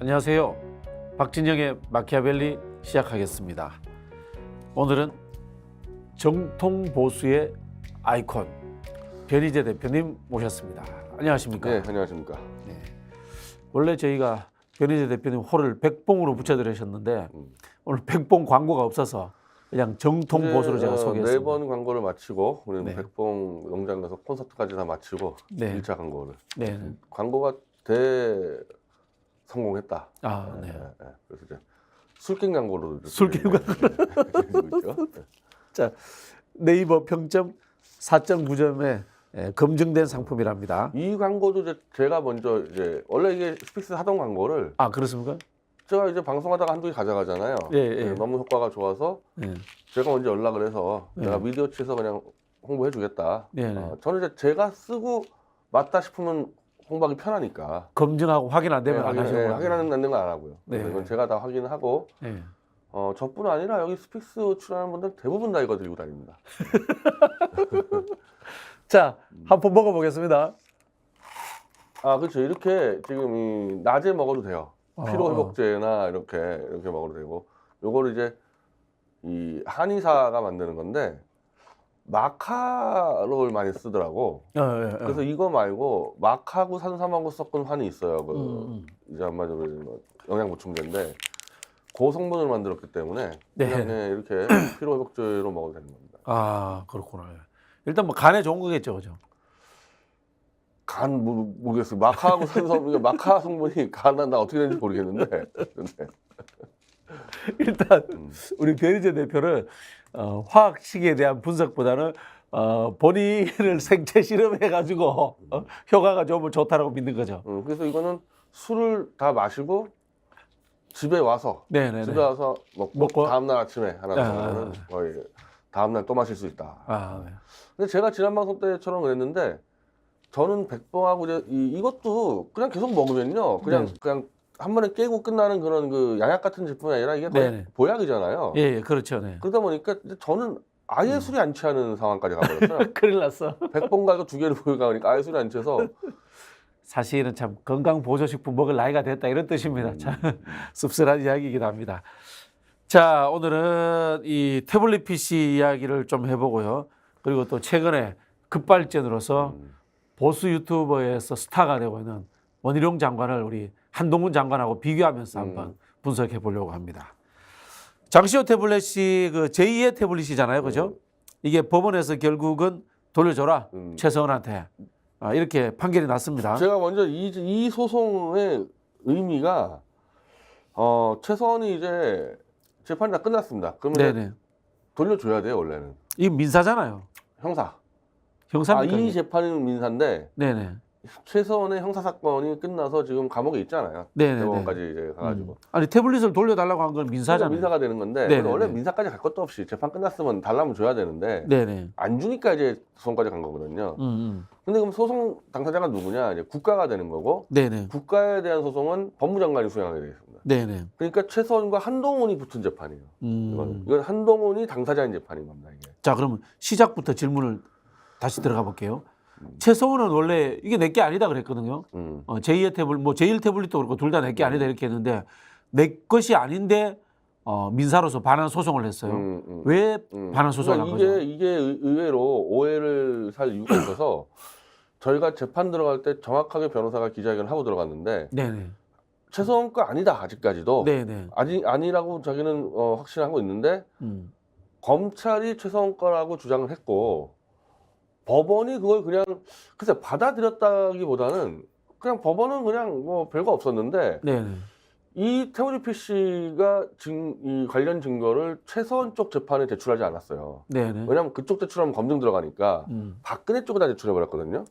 안녕하세요. 박진영의 마키아벨리 시작하겠습니다. 오늘은 정통 보수의 아이콘 변희재 대표님 모셨습니다. 안녕하십니까? 네, 안녕하십니까? 네. 원래 저희가 변희재 대표님 호를 백봉으로 붙여드리셨는데 오늘 백봉 광고가 없어서 그냥 정통 보수로 제가 소개했습니다. 4번 광고를 마치고 우리는 네. 백봉 농장 가서 콘서트까지 다 마치고 네. 1차 광고를 네. 광고가 성공했다. 아, 네. 그래서 이제 술김 광고로 술김 광고. 자, 네이버 평점 4.9점에 검증된 상품이랍니다. 이 광고도 이제 제가 먼저 이제 원래 이게 스픽스 하던 광고를 아, 그렇습니까? 제가 이제 방송하다가 한두 개 가져가잖아요. 예, 예. 너무 효과가 좋아서 예. 제가 먼저 연락을 해서 예. 내가 미디어치에서 그냥 홍보해 주겠다. 네, 네. 저는 이제 제가 쓰고 맞다 싶으면 홍보하기 편하니까. 검증하고 확인 안 되면 안 하시는 거예요. 확인하는 건 안 하고요. 네. 이건 제가 다 확인하고 네. 저뿐 아니라 여기 스픽스 출연하는 분들 대부분 다 이거 들고 다닙니다. 자, 한번 먹어보겠습니다. 아, 그렇죠. 이렇게 지금 이 낮에 먹어도 돼요. 피로 어. 회복제나 이렇게 먹어도 되고. 요거를 이제 이 한의사가 만드는 건데 마카를 많이 쓰더라고. 그래서 이거 말고 마카하고 산삼하고 섞은 환이 있어요. 이제 한마디로 뭐 영양 보충제인데 그 성분을 만들었기 때문에 네. 그냥 이렇게 피로 회복제로 먹어도 되는 겁니다. 아, 그렇구나. 일단 뭐 간에 좋은 거겠죠, 그죠? 간 모르겠어요. 마카하고 산삼 이게 마카 성분이 간에 나 어떻게 되는지 모르겠는데. 근데 일단 우리 변희재 대표는 화학식에 대한 분석보다는 본인을 생체 실험해가지고 효과가 좋으면 좋다라고 믿는 거죠. 그래서 이거는 술을 다 마시고 집에 와서 네네네. 집에 와서 먹고? 다음날 아침에 하나 먹으면 거의 다음날 또 마실 수 있다. 아, 네. 근데 제가 지난 방송 때처럼 그랬는데 저는 백봉하고 이제 이것도 그냥 계속 먹으면요 그냥 한 번에 깨고 끝나는 그런 그 약약 같은 제품이 아니라 이게 거의 네네. 보약이잖아요. 예, 그렇죠. 네. 그러다 보니까 이제 저는 아예 술이 안 취하는 상황까지 가버렸어요. 큰일 났어. 백봉과 두 개를 보유가니까 아예 술이 안 취해서 사실은 참 건강 보조식품 먹을 나이가 됐다 이런 뜻입니다. 참 씁쓸한 이야기이기도 합니다. 자, 오늘은 이 태블릿 PC 이야기를 좀 해보고요. 그리고 또 최근에 급발진으로서 보수 유튜버에서 스타가 되고 있는 원희룡 장관을 우리 한동훈 장관하고 비교하면서 한번 분석해 보려고 합니다. 장시호 태블릿이 그 제2의 태블릿이잖아요, 그죠? 이게 법원에서 결국은 돌려줘라 최서원한테 이렇게 판결이 났습니다. 제가 먼저 이 소송의 의미가 최서원이 이제 재판이 다 끝났습니다. 그러면 네네. 돌려줘야 돼요 원래는. 이거 민사잖아요. 형사. 형사입니까? 이 재판은 민사인데 네네. 최서원의 형사 사건이 끝나서 지금 감옥에 있잖아요. 네네네. 대법원까지 이제 가가지고. 아니 태블릿을 돌려달라고 한 건 민사잖아요. 민사가 되는 건데 네네네. 원래 민사까지 갈 것도 없이 재판 끝났으면 달라면 줘야 되는데 네네. 안 주니까 이제 소송까지 간 거거든요. 근데 그럼 소송 당사자가 누구냐? 이제 국가가 되는 거고 네네. 국가에 대한 소송은 법무장관이 수행하게 되어 있습니다. 네네. 그러니까 최서원과 한동훈이 붙은 재판이에요. 이건 한동훈이 당사자인 재판인 겁니다. 이게. 자, 그러면 시작부터 질문을 다시 들어가 볼게요. 최서원은 원래 이게 내게 아니다 그랬거든요. 제2의 태블릿, 뭐 제1 태블릿도 그렇고 둘 다 내게 아니다 이렇게 했는데 내 것이 아닌데 민사로서 반환 소송을 했어요. 왜 반환 소송을 한 거죠? 이게 의외로 오해를 살 이유가 있어서 저희가 재판 들어갈 때 정확하게 변호사가 기자회견을 하고 들어갔는데 네네. 최서원 거 아니다 아직까지도. 네네. 아직 아니라고 자기는 확신하고 있는데 검찰이 최서원 거라고 주장을 했고 법원이 그걸 그냥 글쎄 받아들였다기보다는 그냥 법원은 그냥 뭐 별거 없었는데 네네. 이 태블릿 PC가 이 관련 증거를 최서원 쪽 재판에 제출하지 않았어요. 네네. 왜냐하면 그쪽 제출하면 검증 들어가니까 박근혜 쪽에다 제출해 버렸거든요.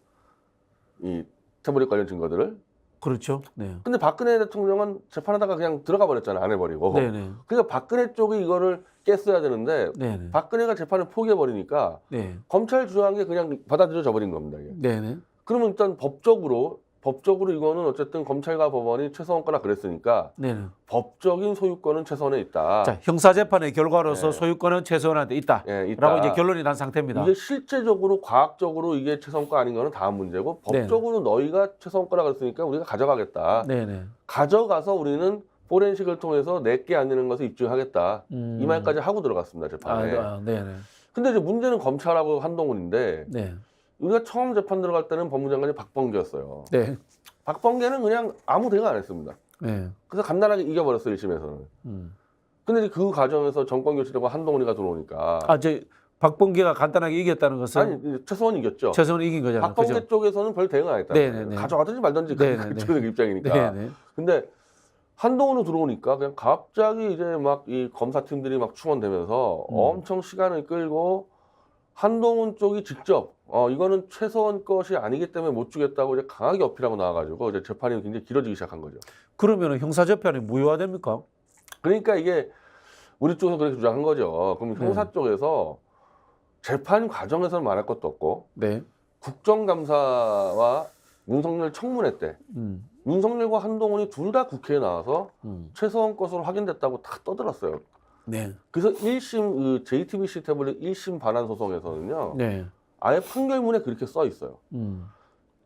이 태블릿 관련 증거들을. 그렇죠. 네. 근데 박근혜 대통령은 재판하다가 그냥 들어가 버렸잖아요. 안 해버리고. 네네. 그러니까 박근혜 쪽이 이거를 깼어야 되는데 네네. 박근혜가 재판을 포기해 버리니까 네. 검찰 주장한 게 그냥 받아들여져 버린 겁니다. 이게. 네네. 그러면 일단 법적으로 법적으로 이거는 어쨌든 검찰과 법원이 최소한 거라 그랬으니까 네. 법적인 소유권은 최소한에 있다. 자, 형사재판의 결과로서 네. 소유권은 최소한한테 있다. 예, 있다. 라고 이제 결론이 난 상태입니다. 이게 실제적으로 과학적으로 이게 최소한거 아닌 거는 다음 문제고 법적으로 너희가 최소한거라 그랬으니까 우리가 가져가겠다. 네네. 가져가서 우리는 포렌식을 통해서 내게 아니는 것을 입증하겠다. 이 말까지 하고 들어갔습니다, 재판에. 네네. 근데 이제 문제는 검찰하고 한동훈인데 네. 우리가 처음 재판 들어갈 때는 법무장관이 박범계였어요. 네. 박범계는 그냥 아무 대응 안 했습니다. 네. 그래서 간단하게 이겨버렸어요, 1심에서는. 근데 이제 그 과정에서 정권 교체되고 한동훈이가 들어오니까. 박범계가 간단하게 이겼다는 것은 아니, 최소한 이겼죠. 최소한이 이긴 거잖아요. 박범계 그죠? 쪽에서는 별 대응 안 했다. 네네네. 가져가든지 말든지 네네네. 그쪽의 입장이니까. 네네. 근데 한동훈으로 들어오니까 그냥 갑자기 이제 막 이 검사팀들이 막 충원되면서 엄청 시간을 끌고 한동훈 쪽이 직접 이거는 최소한 것이 아니기 때문에 못 주겠다고 이제 강하게 어필하고 나와가지고 이제 재판이 굉장히 길어지기 시작한 거죠. 그러면 형사재판이 무효화됩니까? 그러니까 이게 우리 쪽에서 그렇게 주장한 거죠. 그럼 형사 쪽에서 재판 과정에서는 말할 것도 없고 네. 국정감사와 윤석열 청문회 때 윤석열과 한동훈이 둘 다 국회에 나와서 최소한 것으로 확인됐다고 다 떠들었어요. 네. 그래서 1심 그 JTBC 태블릿 1심 반환 소송에서는요. 네. 아예 판결문에 그렇게 써 있어요.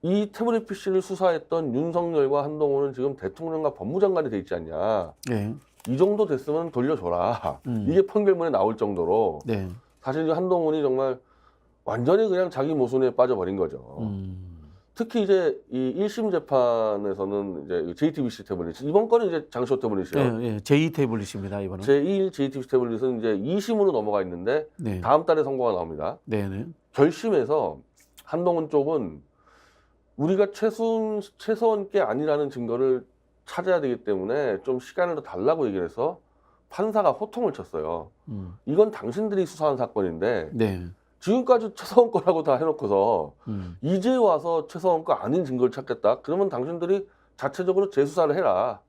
이 태블릿 PC를 수사했던 윤석열과 한동훈은 지금 대통령과 법무장관이 돼 있지 않냐. 네. 이 정도 됐으면 돌려줘라. 이게 판결문에 나올 정도로 네. 사실 한동훈이 정말 완전히 그냥 자기 모순에 빠져버린 거죠. 특히 이제 이 1심 재판에서는 이제 JTBC 태블릿, 이번 건은 이제 장시호 태블릿이요. 네. 제2 태블릿입니다, 이번은. 제1 JTBC 태블릿은 이제 2심으로 넘어가 있는데 네. 다음 달에 선고가 나옵니다. 네네. 결심에서 한동훈 쪽은 우리가 최소한 게 아니라는 증거를 찾아야 되기 때문에 좀 시간을 더 달라고 얘기를 해서 판사가 호통을 쳤어요. 이건 당신들이 수사한 사건인데 네. 지금까지 최소한 거라고 다 해놓고서 이제 와서 최소한 거 아닌 증거를 찾겠다. 그러면 당신들이 자체적으로 재수사를 해라.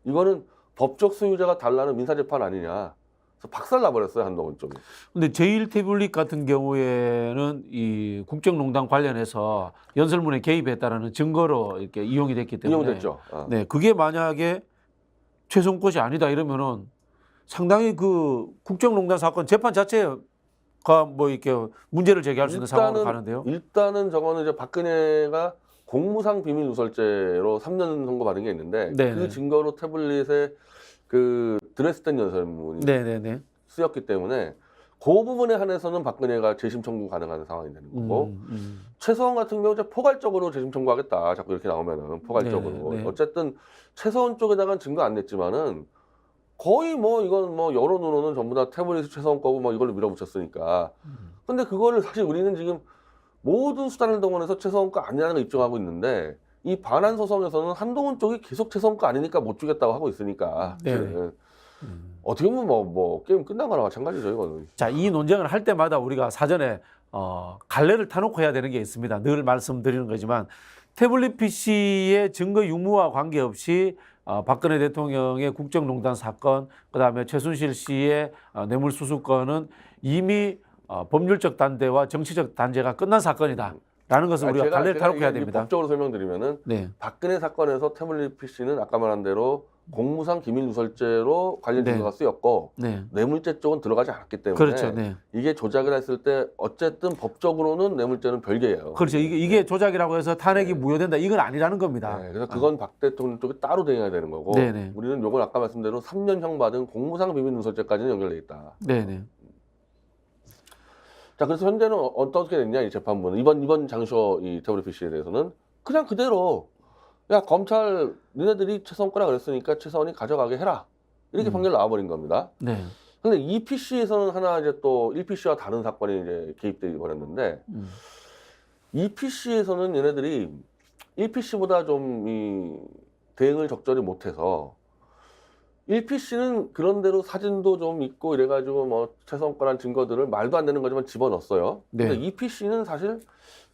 이거는 법적 소유자가 달라는 민사재판 아니냐. 그래서 박살 나버렸어요, 한동훈 쪽이. 근데 제1 태블릿 같은 경우에는 이 국정농단 관련해서 연설문에 개입했다라는 증거로 이렇게 이용이 됐기 때문에 이용됐죠. 네, 그게 만약에 최소한 것이 아니다 이러면은 상당히 그 국정농단 사건 재판 자체가 뭐 이렇게 문제를 제기할 수 있는 상황으로 가는데요. 일단은 저거는 이제 박근혜가 공무상 비밀 누설죄로 3년 선고받은 게 있는데 네네. 그 증거로 태블릿에 그 드레스덴 연설문이 네네네. 쓰였기 때문에 그 부분에 한해서는 박근혜가 재심 청구 가능한 상황이 되는 거고 최소한 같은 경우 이제 포괄적으로 재심 청구하겠다 자꾸 이렇게 나오면은 포괄적으로 네. 어쨌든 최소한 쪽에다가는 증거 안 냈지만은 거의 뭐 이건 뭐 여론으로는 전부 다 태블릿이 최소한 거고 뭐 이걸로 밀어붙였으니까 근데 그거를 사실 우리는 지금 모든 수단을 동원해서 최소한 거 아니라는 걸 입증하고 있는데 이 반환 소송에서는 한동훈 쪽이 계속 최소한 거 아니니까 못 주겠다고 하고 있으니까 네. 어떻게 보면 뭐 게임 끝난 거나 마찬가지죠 이거는. 자, 이 논쟁을 할 때마다 우리가 사전에 갈래를 타놓고 해야 되는 게 있습니다. 늘 말씀드리는 거지만 태블릿 PC의 증거 유무와 관계없이 박근혜 대통령의 국정농단 사건, 그다음에 최순실 씨의 뇌물수수건은 이미 법률적 단죄와 정치적 단죄가 끝난 사건이다라는 것을 우리가 갈래를 타놓고 해야 됩니다. 법적으로 설명드리면은 네. 박근혜 사건에서 태블릿 PC는 아까 말한 대로 공무상 기밀 누설죄로 관련 네. 증거가 쓰였고 네. 뇌물죄 쪽은 들어가지 않았기 때문에 그렇죠. 네. 이게 조작을 했을 때 어쨌든 법적으로는 뇌물죄는 별개예요. 그렇죠. 이게 조작이라고 해서 탄핵이 무효된다. 이건 아니라는 겁니다. 네, 그래서 그건 박 대통령 쪽에 따로 대응해야 되는 거고 네네. 우리는 요건 아까 말씀대로 3년형 받은 공무상 비밀 누설죄까지는 연결돼 있다. 네네. 자, 그래서 현재는 어떻게 됐냐 이 재판부는 이번 장시호 이 태블릿 PC에 대해서는 그냥 그대로 야 검찰 니네들이 최선거라 그랬으니까 최선이 가져가게 해라 이렇게 판결 나와버린 겁니다. 네. 근데 이 PC에서는 하나 이제 또 1PC와 다른 사건이 이제 개입돼 버렸는데 이 PC에서는 얘네들이 1PC보다 좀 이 대응을 적절히 못해서 1PC는 그런대로 사진도 좀 있고 이래가지고 뭐 최소한거란 증거들을 말도 안 되는 거지만 집어넣었어요. 네. 근데 2PC는 사실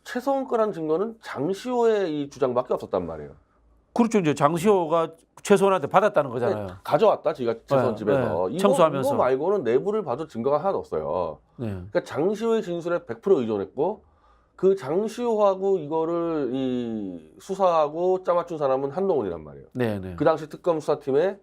최소한거란 증거는 장시호의 이 주장밖에 없었단 말이에요. 그렇죠. 이제 장시호가 최소한한테 받았다는 거잖아요. 가져왔다 지가 최소한 집에서. 네. 청소하면서. 이거 말고는 내부를 봐도 증거가 하나도 없어요. 네. 그러니까 장시호의 진술에 100% 의존했고 그 장시호하고 이거를 이 수사하고 짜맞춘 사람은 한동훈이란 말이에요. 네네. 그 당시 특검 수사팀에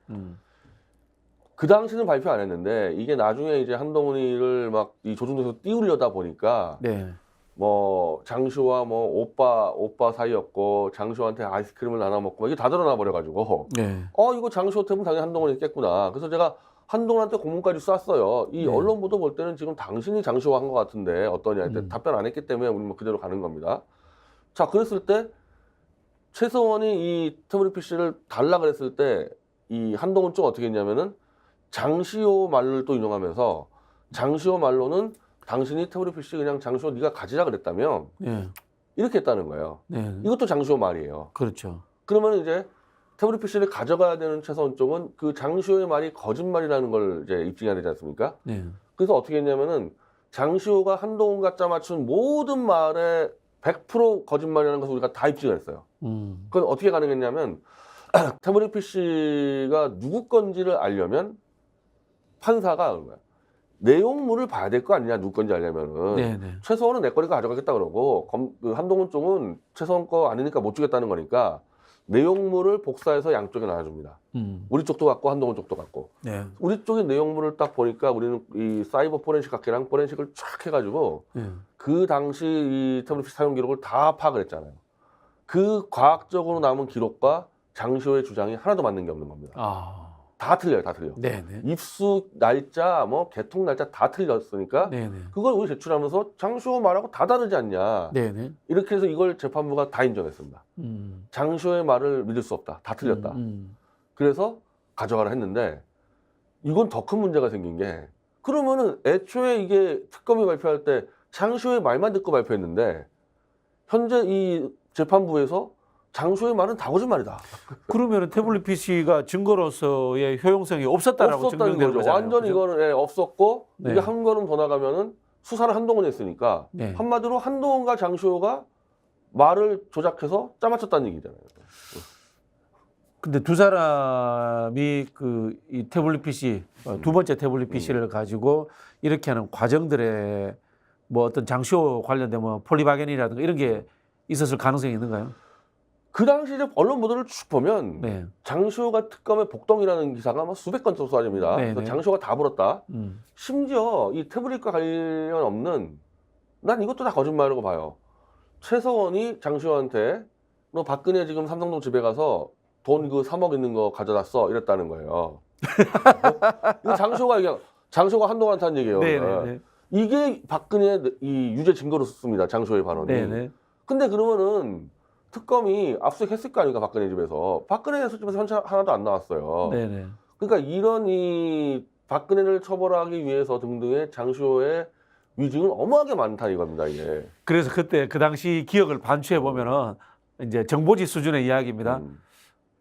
그 당시는 발표 안 했는데 이게 나중에 이제 한동훈이를 막 이 조중동에서 띄우려다 보니까 네. 뭐 장시호와 뭐 오빠 사이였고 장시호한테 아이스크림을 나눠 먹고 이게 다 드러나 버려가지고 네. 이거 장시호 때문에 당연히 한동훈이 했겠구나. 그래서 제가 한동훈한테 고문까지 쐈어요. 이 네. 언론 보도 볼 때는 지금 당신이 장시호 한 것 같은데 어떠냐 했더니 답변 안 했기 때문에 우리는 뭐 그대로 가는 겁니다. 자, 그랬을 때 최서원이 이 태블릿 PC를 달라 그랬을 때 이 한동훈 쪽 어떻게 했냐면은 장시호 말을 또 인용하면서 장시호 말로는 당신이 태블릿 PC 그냥 장시호 네가 가지라 그랬다며 네. 이렇게 했다는 거예요. 네. 이것도 장시호 말이에요. 그렇죠. 그러면 이제 태블릿 PC를 가져가야 되는 최서원 쪽은 그 장시호의 말이 거짓말이라는 걸 이제 입증해야 되지 않습니까? 네. 그래서 어떻게 했냐면은 장시호가 한동훈과 짜맞춘 모든 말에 100% 거짓말이라는 것을 우리가 다 입증을 했어요. 그건 어떻게 가능했냐면 태블릿 PC가 누구 건지를 알려면 판사가 그런 거야. 내용물을 봐야 될 거 아니냐, 누구 건지 알려면은. 네네. 최서원은 내 거니까 가져가겠다 그러고 그 한동훈 쪽은 최서원 거 아니니까 못 주겠다는 거니까 내용물을 복사해서 양쪽에 나눠줍니다. 우리 쪽도 갖고 한동훈 쪽도 갖고. 네. 우리 쪽의 내용물을 딱 보니까 우리는 이 사이버 포렌식 학회랑 포렌식을 쫙 해가지고 네. 그 당시 이 태블릿 사용 기록을 다 파악을 했잖아요. 그 과학적으로 남은 기록과 장시호의 주장이 하나도 맞는 게 없는 겁니다. 아. 다 틀려요, 다 틀려. 네네. 입수 날짜, 뭐 개통 날짜 다 틀렸으니까 네네. 그걸 우리 제출하면서 장시호 말하고 다 다르지 않냐. 네네. 이렇게 해서 이걸 재판부가 다 인정했습니다. 장시호의 말을 믿을 수 없다. 다 틀렸다. 그래서 가져가라 했는데 이건 더 큰 문제가 생긴 게 그러면은 애초에 이게 특검이 발표할 때 장시호의 말만 듣고 발표했는데 현재 이 재판부에서 장시호의 말은 다 거짓말이다. 그러면 태블릿 PC가 증거로서의 효용성이 없었다라고 없었다는 증명되는 거죠. 거잖아요. 완전히 그죠? 이거는 없었고 네. 이게 한 걸음 더 나가면은 수사를 한동훈이 했으니까 네. 한마디로 한동훈과 장시호가 말을 조작해서 짜맞췄다는 얘기잖아요. 근데 두 사람이 그 이 태블릿 PC 두 번째 태블릿 PC를 가지고 이렇게 하는 과정들에 뭐 어떤 장시호 관련된 뭐 폴리바겐이라든가 이런 게 있었을 가능성이 있는가요? 그 당시 이제 언론 보도를 쭉 보면 네. 장시호가 특검의 복덩이라는 기사가 뭐 수백 건 쏟아집니다. 네, 그래서 네. 장시호가 다 불었다. 음. 심지어 이 태블릿과 관련 없는 난 이것도 다 거짓말이라고 봐요. 최서원이 장시호한테 너 박근혜 지금 삼성동 집에 가서 돈 그 3억 있는 거 가져다 써 이랬다는 거예요. 이거 장시호가 한동훈한테 한 얘기예요. 네네네. 이게 박근혜 이 유죄 증거로 썼습니다. 장시호의 발언이. 네네. 근데 그러면은 특검이 압수수색했을 거 아닙니까 박근혜 집에서. 박근혜 집에서 현찰 하나도 안 나왔어요. 네네. 그러니까 이런 이 박근혜를 처벌하기 위해서 등등의 장시호의 위증은 어마하게 많다 이겁니다 이게. 그래서 그때 그 당시 기억을 반추해 보면은 이제 정보지 수준의 이야기입니다.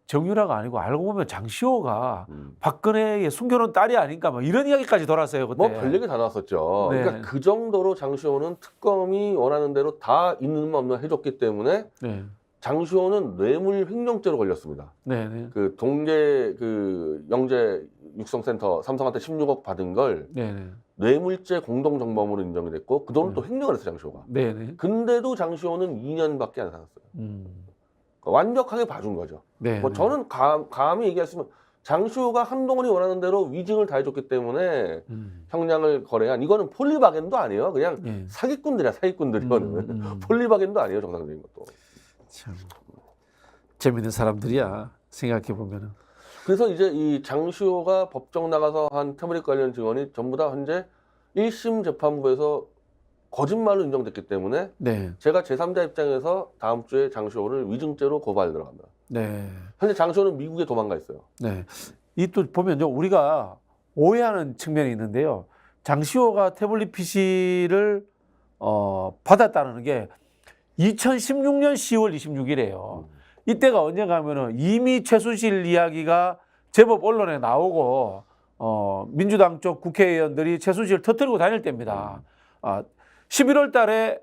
정유라가 아니고 알고 보면 장시호가 박근혜의 숨겨놓은 딸이 아닌가 뭐 이런 이야기까지 돌았어요 그때. 뭐 별 얘기 다 나왔었죠. 네. 그러니까 그 정도로 장시호는 특검이 원하는 대로 다 있는 맘 없는 해줬기 때문에 네. 장시호는 뇌물 횡령죄로 걸렸습니다. 네네. 그 동계 그 영재 육성센터 삼성한테 16억 받은 걸 네네. 뇌물죄 공동정범으로 인정이 됐고 그 돈을 또 횡령을 했어요 장시호가. 네네. 근데도 장시호는 2년밖에 안 살았어요. 그러니까 완벽하게 봐준 거죠. 네. 뭐 저는 감히 얘기했으면 장시호가 한동훈이 원하는 대로 위증을 다 해줬기 때문에 형량을 거래한 이거는 폴리바겐도 아니에요. 그냥 네. 사기꾼들이야 사기꾼들 이거는. 폴리바겐도 아니에요 정상적인 것도. 참 재밌는 사람들이야 생각해 보면은. 그래서 이제 이 장시호가 법정 나가서 한 태블릿 관련 증언이 전부 다 현재 1심 재판부에서 거짓말로 인정됐기 때문에 네. 제가 제3자 입장에서 다음 주에 장시호를 위증죄로 고발 들어갑니다. 네. 현재 장시호는 미국에 도망가 있어요. 네. 이 또 보면요 우리가 오해하는 측면이 있는데요. 장시호가 태블릿 PC를 받았다는 게 2016년 10월 26일이에요. 이때가 언젠가 하면은 이미 최순실 이야기가 제법 언론에 나오고 민주당 쪽 국회의원들이 최순실을 터뜨리고 다닐 때입니다. 11월 달에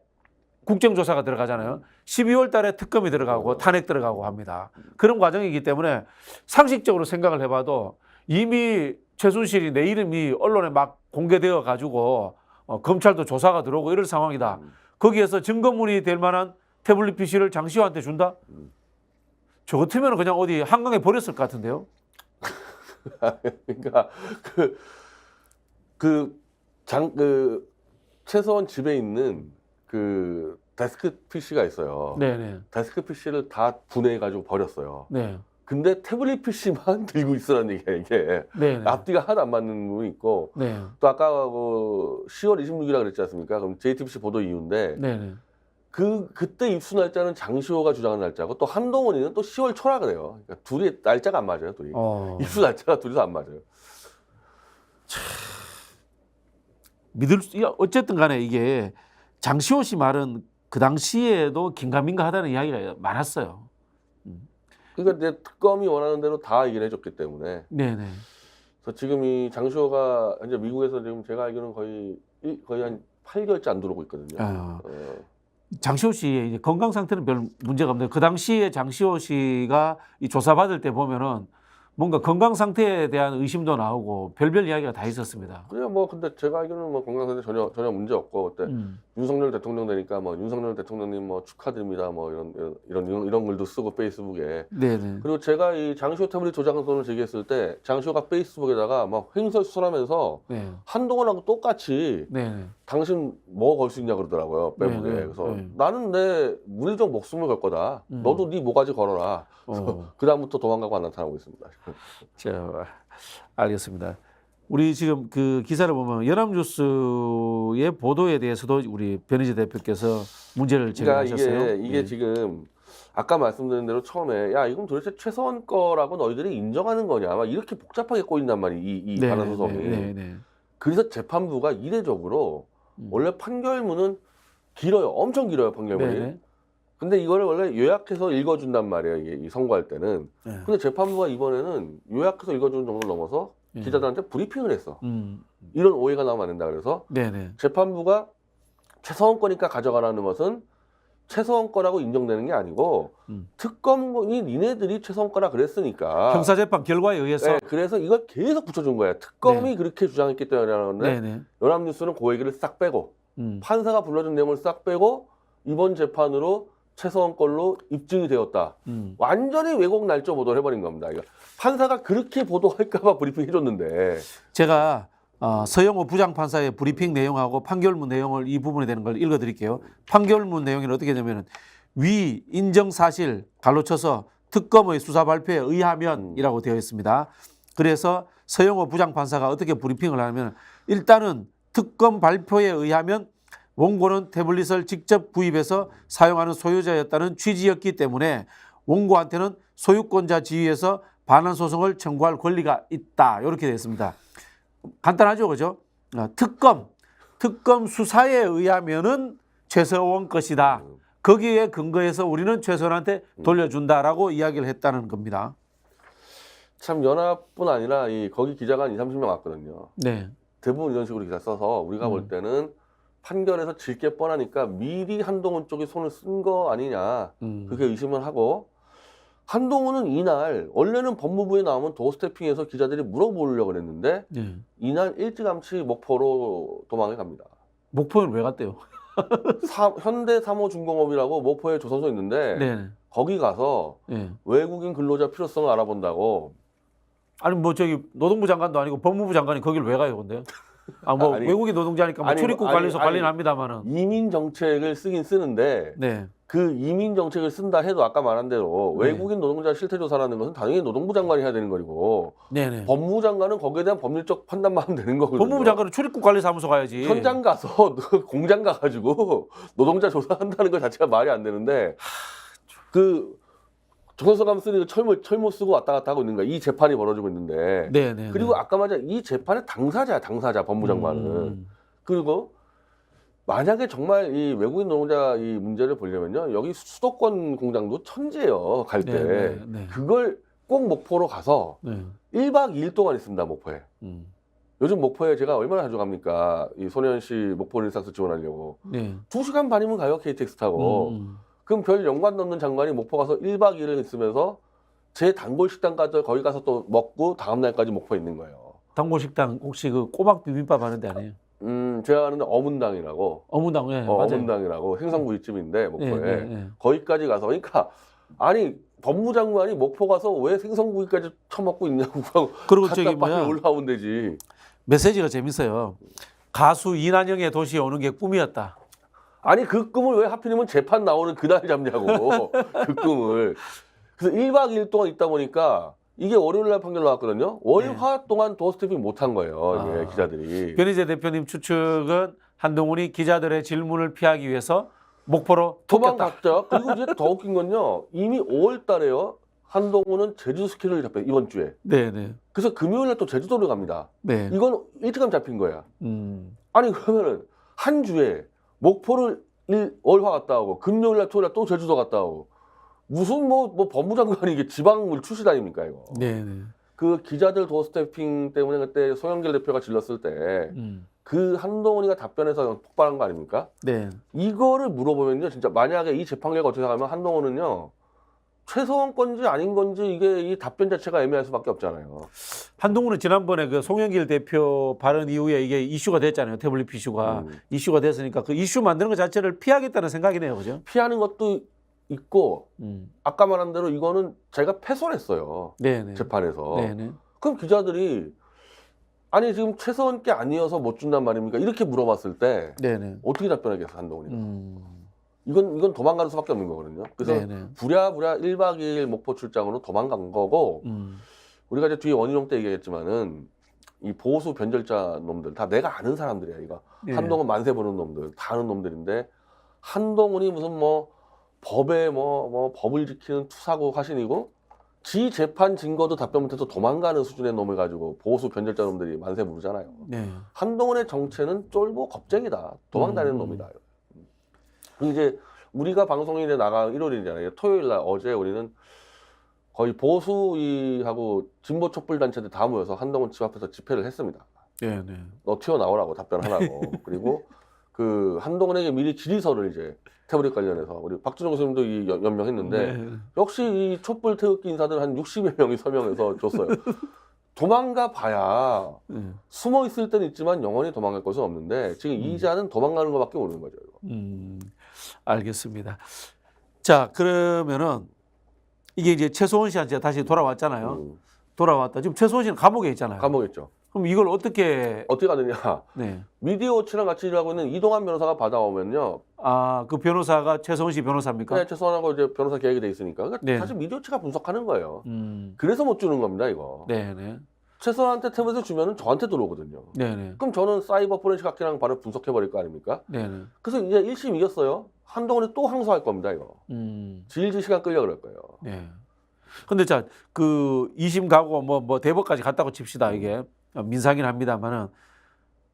국정조사가 들어가잖아요. 12월 달에 특검이 들어가고 탄핵 들어가고 합니다. 그런 과정이기 때문에 상식적으로 생각을 해봐도 이미 최순실이 내 이름이 언론에 막 공개되어 가지고 검찰도 조사가 들어오고 이럴 상황이다. 거기에서 증거물이 될 만한 태블릿 PC를 장시호한테 준다? 저 같으면 그냥 어디 한강에 버렸을 것 같은데요. 그러니까 최소원 집에 있는 그 데스크 PC가 있어요. 네네. 데스크 PC를 다 분해해가지고 버렸어요. 네. 근데 태블릿 PC만 들고 있으라는 얘기야, 이게. 네네. 앞뒤가 하나도 안 맞는 부분이 있고, 네. 또 아까 10월 26일이라 그랬지 않습니까? 그럼 JTBC 보도 이후인데, 네네. 그때 입수 날짜는 장시호가 주장한 날짜고, 또 한동훈이는 또 10월 초라 그래요. 그러니까 둘이 날짜가 안 맞아요, 둘이. 입수 날짜가 둘이서 안 맞아요. 어쨌든 간에 이게 장시호 씨 말은 그 당시에도 긴가민가 하다는 이야기가 많았어요. 그러니까 이제 특검이 원하는 대로 다 얘기를 해줬기 때문에. 네네. 그래서 지금 이 장시호가 이제 미국에서 지금 제가 알기로는 거의 한 8개월째 안 들어오고 있거든요. 장시호 씨의 이제 건강 상태는 별 문제가 없는데 그 당시에 장시호 씨가 이 조사받을 때 보면은 뭔가 건강 상태에 대한 의심도 나오고 별별 이야기가 다 있었습니다. 그냥 뭐 근데 제가 알기로는 뭐 건강 상태 전혀 문제 없고 그때 윤석열 대통령 되니까 뭐 윤석열 대통령님 뭐 축하드립니다 뭐 이런 글도 쓰고 페이스북에. 네네. 그리고 제가 이 장시호 태블릿 조작건을 제기했을 때 장시호가 페이스북에다가 막 횡설수설하면서 네. 한동훈하고 똑같이 네네. 당신 뭐 걸 수 있냐 그러더라고요 페북에. 그래서 나는 내 물리적 목숨을 걸 거다. 너도 네 모가지 걸어라. 그 다음부터 도망가고 안 나타나고 있습니다. 자, 알겠습니다. 우리 지금 그 기사를 보면 연합뉴스의 보도에 대해서도 우리 변희재 대표께서 문제를 제기하셨어요. 그러니까 이게 지금 아까 말씀드린 대로 처음에 야 이건 도대체 최서원 거라고 너희들이 인정하는 거냐 막 이렇게 복잡하게 꼬인단 말이에요. 이 반환 소송이. 그래서 재판부가 이례적으로 원래 판결문은 길어요. 엄청 길어요 판결문이. 근데 이거를 원래 요약해서 읽어준단 말이에요. 이 선고할 때는. 근데 재판부가 이번에는 요약해서 읽어주는 정도를 넘어서 기자들한테 브리핑을 했어. 이런 오해가 나오면 안 된다 그래서 재판부가 최서원 거니까 가져가라는 것은 최서원 거라고 인정되는 게 아니고 특검이 니네들이 최서원 거라 그랬으니까 형사재판 결과에 의해서 네, 그래서 이걸 계속 붙여준 거예요. 특검이 그렇게 주장했기 때문에 연합뉴스는 그 얘기를 싹 빼고 판사가 불러준 내용을 싹 빼고 이번 재판으로 최서원 걸로 입증이 되었다. 완전히 왜곡 날짜 보도를 해버린 겁니다. 그러니까 판사가 그렇게 보도할까봐 브리핑 해줬는데 제가 서영호 부장판사의 브리핑 내용하고 판결문 내용을 이 부분에 되는 걸 읽어드릴게요. 판결문 내용이 어떻게 되냐면 위 인정사실 갈로 쳐서 특검의 수사 발표에 의하면이라고 되어 있습니다. 그래서 서영호 부장판사가 어떻게 브리핑을 하냐면 일단은 특검 발표에 의하면 원고는 태블릿을 직접 구입해서 사용하는 소유자였다는 취지였기 때문에 원고한테는 소유권자 지위에서 반환 소송을 청구할 권리가 있다. 이렇게 되어 있습니다. 간단하죠, 그죠? 특검 수사에 의하면은 최서원 것이다. 거기에 근거해서 우리는 최서원한테 돌려준다라고 이야기를 했다는 겁니다. 참 연합뿐 아니라 거기 기자가 한 2, 30명 왔거든요. 네. 대부분 이런 식으로 기사 써서 우리가 볼 때는 판결에서 질 게 뻔하니까 미리 한동훈 쪽이 손을 쓴 거 아니냐 그렇게 의심을 하고 한동훈은 이날 원래는 법무부에 나오면 도어스태핑에서 기자들이 물어보려고 그랬는데 이날 일찌감치 목포로 도망을 갑니다. 목포는 왜 갔대요? 현대 사모중공업이라고 목포에 조선소 있는데 거기 가서 외국인 근로자 필요성을 알아본다고. 아니 뭐 저기 노동부 장관도 아니고 법무부 장관이 거기를 왜 가요, 근데? 외국인 노동자니까 뭐 출입국 관리소 관리는 합니다만은 이민 정책을 쓰긴 쓰는데 그 이민 정책을 쓴다 해도 아까 말한 대로 외국인 노동자 실태 조사라는 것은 당연히 노동부 장관이 해야 되는 거고 법무부 장관은 거기에 대한 법률적 판단만 하면 되는 거거든요. 법무부 장관은 출입국 관리사무소 가야지. 현장 가서 공장 가가지고 노동자 조사한다는 것 자체가 말이 안 되는데 조선소 가면 쓰는 철모 쓰고 왔다 갔다 하고 있는 거야. 이 재판이 벌어지고 있는데. 그리고 아까 말한 이 재판의 당사자 법무장관은. 그리고 만약에 정말 이 외국인 노동자 이 문제를 보려면요. 여기 수도권 공장도 천재예요. 갈 때. 그걸 꼭 목포로 가서 1박 2일 동안 있습니다. 목포에. 요즘 목포에 제가 얼마나 자주 갑니까? 이 손혜원 씨 목포 르네상스 지원하려고. 2시간 반이면 가요. KTX 타고. 그럼 별 연관도 없는 장관이 목포 가서 1박 2일을 있으면서 제 단골 식당까지 거기 가서 또 먹고 다음 날까지 목포에 있는 거예요. 단골 식당 혹시 그 꼬막 비빔밥 하는 데 아니에요? 제가 아는 어문당이라고 어문당, 예, 맞아요. 어문당이라고 생선구이집인데 목포에 예. 거기까지 가서 그러니까 아니 법무장관이 목포 가서 왜 생선구이까지 처먹고 있냐고 그리고 갖다 저기 빨리 뭐야 올라오면 되지. 메시지가 재밌어요. 가수 이난영의 도시에 오는 게 꿈이었다. 아니 그 꿈을 왜 하필이면 재판 나오는 그날 잡냐고 그 꿈을. 그래서 1박 2일 동안 있다 보니까 이게 월요일 날 판결 나왔거든요. 월화 동안 도어스태핑 못한 거예요. 이게 기자들이. 변희재 대표님 추측은 한동훈이 기자들의 질문을 피하기 위해서 목포로 도망갔죠. 그리고 이제 더 웃긴 건요. 이미 5월 달에요. 한동훈은 제주도 스키를 잡혀요. 이번 주에. 네네. 그래서 금요일 날 또 제주도를 갑니다. 네. 이건 일찌감 잡힌 거야. 아니 그러면은 한 주에 목포를 월화 갔다 오고 금요일 날 토요일 날 또 제주도 갔다 오고 무슨 뭐 법무장관이 이게 지방을 출신 아닙니까 이거. 네네. 그 기자들 도어 스태핑 때문에 그때 송영길 대표가 질렀을 때 그 한동훈이가 답변해서 폭발한 거 아닙니까? 네. 이거를 물어보면요, 진짜 만약에 이 재판 결과 어떻게 나가면 한동훈은요 최소한 건지 아닌 건지 이게 이 답변 자체가 애매할 수밖에 없잖아요. 한동훈은 지난번에 그 송영길 대표 발언 이후에 이게 이슈가 됐잖아요. 태블릿 이슈가 이슈가 됐으니까 그 이슈 만드는 것 자체를 피하겠다는 생각이네요, 그죠? 피하는 것도 있고 아까 말한 대로 이거는 제가 패소했어요. 네네. 재판에서. 네네. 그럼 기자들이 아니 지금 최소한 게 아니어서 못 준단 말입니까? 이렇게 물어봤을 때 네네. 어떻게 답변하겠어 한동훈이가? 이건 도망가는 수밖에 없는 거거든요. 그래서 네네. 부랴부랴 1박 2일 목포 출장으로 도망간 거고 우리가 이제 뒤에 원희룡 때 얘기했지만은 이 보수 변절자 놈들 다 내가 아는 사람들이야 이거. 네. 한동훈 만세 보는 놈들 다 아는 놈들인데 한동훈이 무슨 뭐 법에 뭐 법을 지키는 투사고 화신이고 지 재판 증거도 답변 못해서 도망가는 수준의 놈을 가지고 보수 변절자 놈들이 만세 부르잖아요. 네. 한동훈의 정체는 쫄보 겁쟁이다. 도망다니는 놈이다. 이제 우리가 방송이 나가 1월이잖아요. 토요일 날 어제 우리는 거의 보수하고 진보 촛불 단체들 다 모여서 한동훈 집 앞에서 집회를 했습니다. 네네. 너 튀어나오라고 답변하라고. 그리고 그 한동훈에게 미리 질의서를 이제 태블릿 관련해서 우리 박준호 교수님도 이 연명했는데 네. 역시 이 촛불 태극기 인사들 한 60여 명이 서명해서 줬어요. 도망가 봐야 숨어 있을 때는 있지만 영원히 도망갈 것은 없는데 지금 이자는 도망가는 것밖에 모르는 거죠. 이거. 알겠습니다. 자, 그러면은 이게 이제 최소원 씨한테 다시 돌아왔잖아요. 돌아왔다. 지금 최소원 씨는 감옥에 있잖아요. 감옥에 있죠. 그럼 이걸 어떻게 가느냐. 네. 미디어워치랑 같이 일하고 있는 이동환 변호사가 받아오면요. 아, 그 변호사가 최소원 씨 변호사입니까? 네, 최소한하고 이제 변호사 계약이 돼 있으니까. 그러니까 네. 사실 미디어워치가 분석하는 거예요. 음. 그래서 못 주는 겁니다, 이거. 네네. 최소한한테 태블릿을 주면은 저한테 들어오거든요. 네네. 그럼 저는 사이버 포렌식 학회랑 바로 분석해버릴 거 아닙니까? 네네. 그래서 이제 1심 이겼어요. 한동훈이 또 항소할 겁니다, 이거. 질질 시간 끌려 그럴 거예요. 네. 근데 자, 그 2심 가고 뭐 대법까지 갔다고 칩시다, 이게. 민상이긴 합니다만은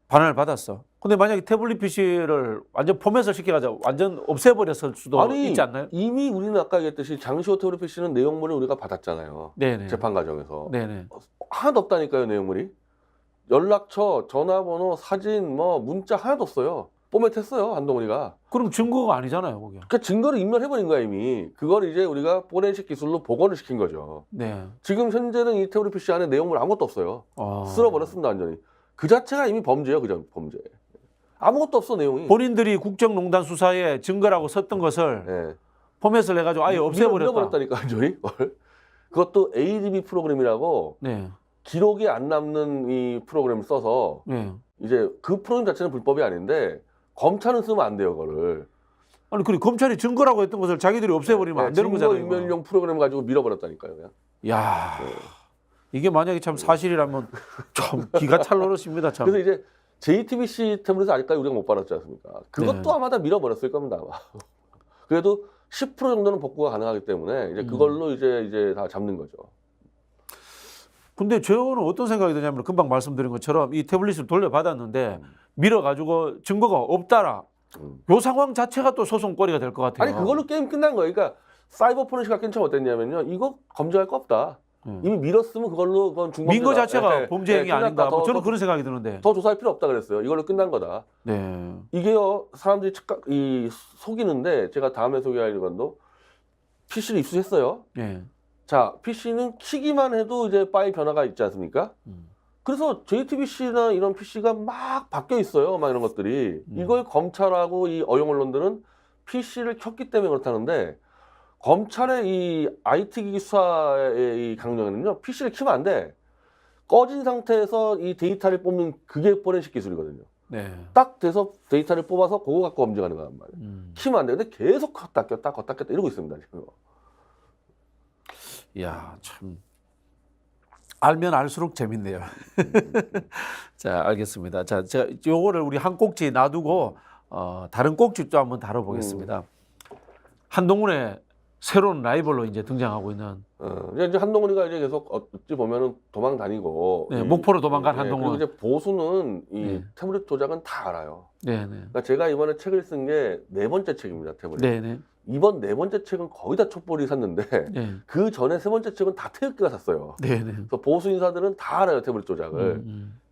반환을 받았어. 근데 만약에 태블릿 PC를 완전 포맷을 시켜가지고 완전 없애버렸을 수도 있지 않나요? 이미 우리는 아까 얘기했듯이 장시호 태블릿 PC는 내용물을 우리가 받았잖아요. 네네. 재판 과정에서. 네네. 하나도 없다니까요, 내용물이. 연락처, 전화번호, 사진, 뭐 문자 하나도 없어요. 포맷했어요, 한동훈이가. 그럼 증거가 아니잖아요, 그게. 그러니까 증거를 인멸해버린 거야, 이미. 그걸 이제 우리가 포렌식 기술로 복원을 시킨 거죠. 네. 지금 현재는 이 태블릿 PC 안에 내용물 아무것도 없어요. 아. 쓸어버렸습니다, 완전히. 그 자체가 이미 범죄예요, 그 범죄. 아무것도 없어, 내용이. 본인들이 국정농단 수사에 증거라고 썼던 것을 네. 포맷을 해가지고 아예 없애버렸다. 밀어버렸다니까, 완전히. 그것도 ADB 프로그램이라고 네. 기록이 안 남는 이 프로그램을 써서 네. 이제 그 프로그램 자체는 불법이 아닌데 검찰은 쓰면 안 돼요, 그거를. 아니, 그리고 검찰이 증거라고 했던 것을 자기들이 없애버리면 안 되는 거잖아요. 증거 인멸용 프로그램 가지고 밀어버렸다니까요, 그냥. 야, 이게 만약에 참 사실이라면 좀 기가 찰 노릇입니다, 참. 그래서 이제 JTBC 태블릿을 아직까지 우리가 못 받았지 않습니까? 그것도 네. 아마 다 밀어버렸을 겁니다, 아마. 그래도 10% 정도는 복구가 가능하기 때문에 이제 그걸로 이제 다 잡는 거죠. 근데 저는 어떤 생각이 드냐면 금방 말씀드린 것처럼 이 태블릿을 돌려받았는데 밀어가지고 증거가 없다라. 요 상황 자체가 또 소송거리가 될 것 같아요. 아니 그걸로 게임 끝난 거예요. 그러니까 사이버 포렌식 학회는 참 어땠냐면요. 이거 검증할 거 없다. 이미 밀었으면 그건 중범죄다. 민거 자체가 네, 범죄 행위 아닌가. 뭐 저는 그런 생각이 드는데. 더 조사할 필요 없다 그랬어요. 이걸로 끝난 거다. 네. 이게요. 사람들이 속이는데 제가 다음에 소개할 건도 PC를 입수했어요. 네. 자, PC는 키기만 해도 이제 파일 변화가 있지 않습니까? 그래서 JTBC나 이런 PC가 막 바뀌어 있어요. 막 이런 것들이. 이걸 검찰하고 이 어용 언론들은 PC를 켰기 때문에 그렇다는데 검찰의 이 IT 기기 수사의 이 강령에는요. PC를 키면 안 돼. 꺼진 상태에서 이 데이터를 뽑는 그게 포렌식 기술이거든요. 네. 딱 돼서 데이터를 뽑아서 그거 갖고 검증하는 거란 말이에요. 키면 안 돼. 근데 계속 껐다 꼈다 껐다 꼈다 이러고 있습니다. 지금. 이야, 참. 알면 알수록 재밌네요. 자, 알겠습니다. 자, 제가 요거를 우리 한 꼭지 놔두고 다른 꼭지 또 한번 다뤄보겠습니다. 한동훈의 새로운 라이벌로 이제 등장하고 있는 이제 한동훈이가 이제 계속 어찌 보면은 도망 다니고 네, 목포로 도망간 한동훈. 그리고 이제 보수는 이 네. 태블릿 조작은 다 알아요. 네, 네. 그러니까 제가 이번에 책을 쓴 게 네 번째 책입니다. 태블릿. 네, 네. 이번 네 번째 책은 거의 다 촛불이 샀는데 네. 그 전에 세 번째 책은 다 태극기가 샀어요. 네, 네. 그래서 보수 인사들은 다 알아요. 태블릿 조작을.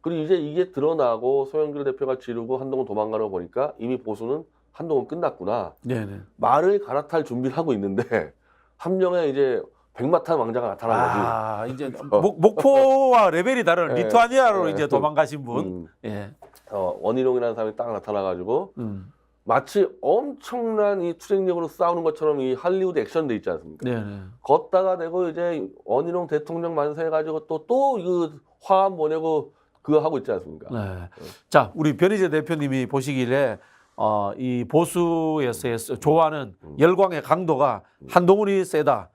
그리고 이제 이게 드러나고 소영길 대표가 지르고 한동훈 도망가는 거 보니까 이미 보수는 한동훈 끝났구나. 네, 네. 말을 갈아탈 준비를 하고 있는데 한 명의 이제 백마탄 왕자가 나타난 거지. 아, 이제 목포와 레벨이 다른 네. 리투아니아로 네. 이제 도망가신 분. 예. 원희룡이라는 사람이 딱 나타나가지고 마치 엄청난 이 투쟁력으로 싸우는 것처럼 이 할리우드 액션돼 있지 않습니까? 네, 네. 걷다가 되고 이제 원희룡 대통령 만세해가지고 또 그 화환 보내고 그거 하고 있지 않습니까? 네. 자, 우리 변희재 대표님이 보시길래 이 보수에서 좋아하는 열광의 강도가 한동훈이 세다,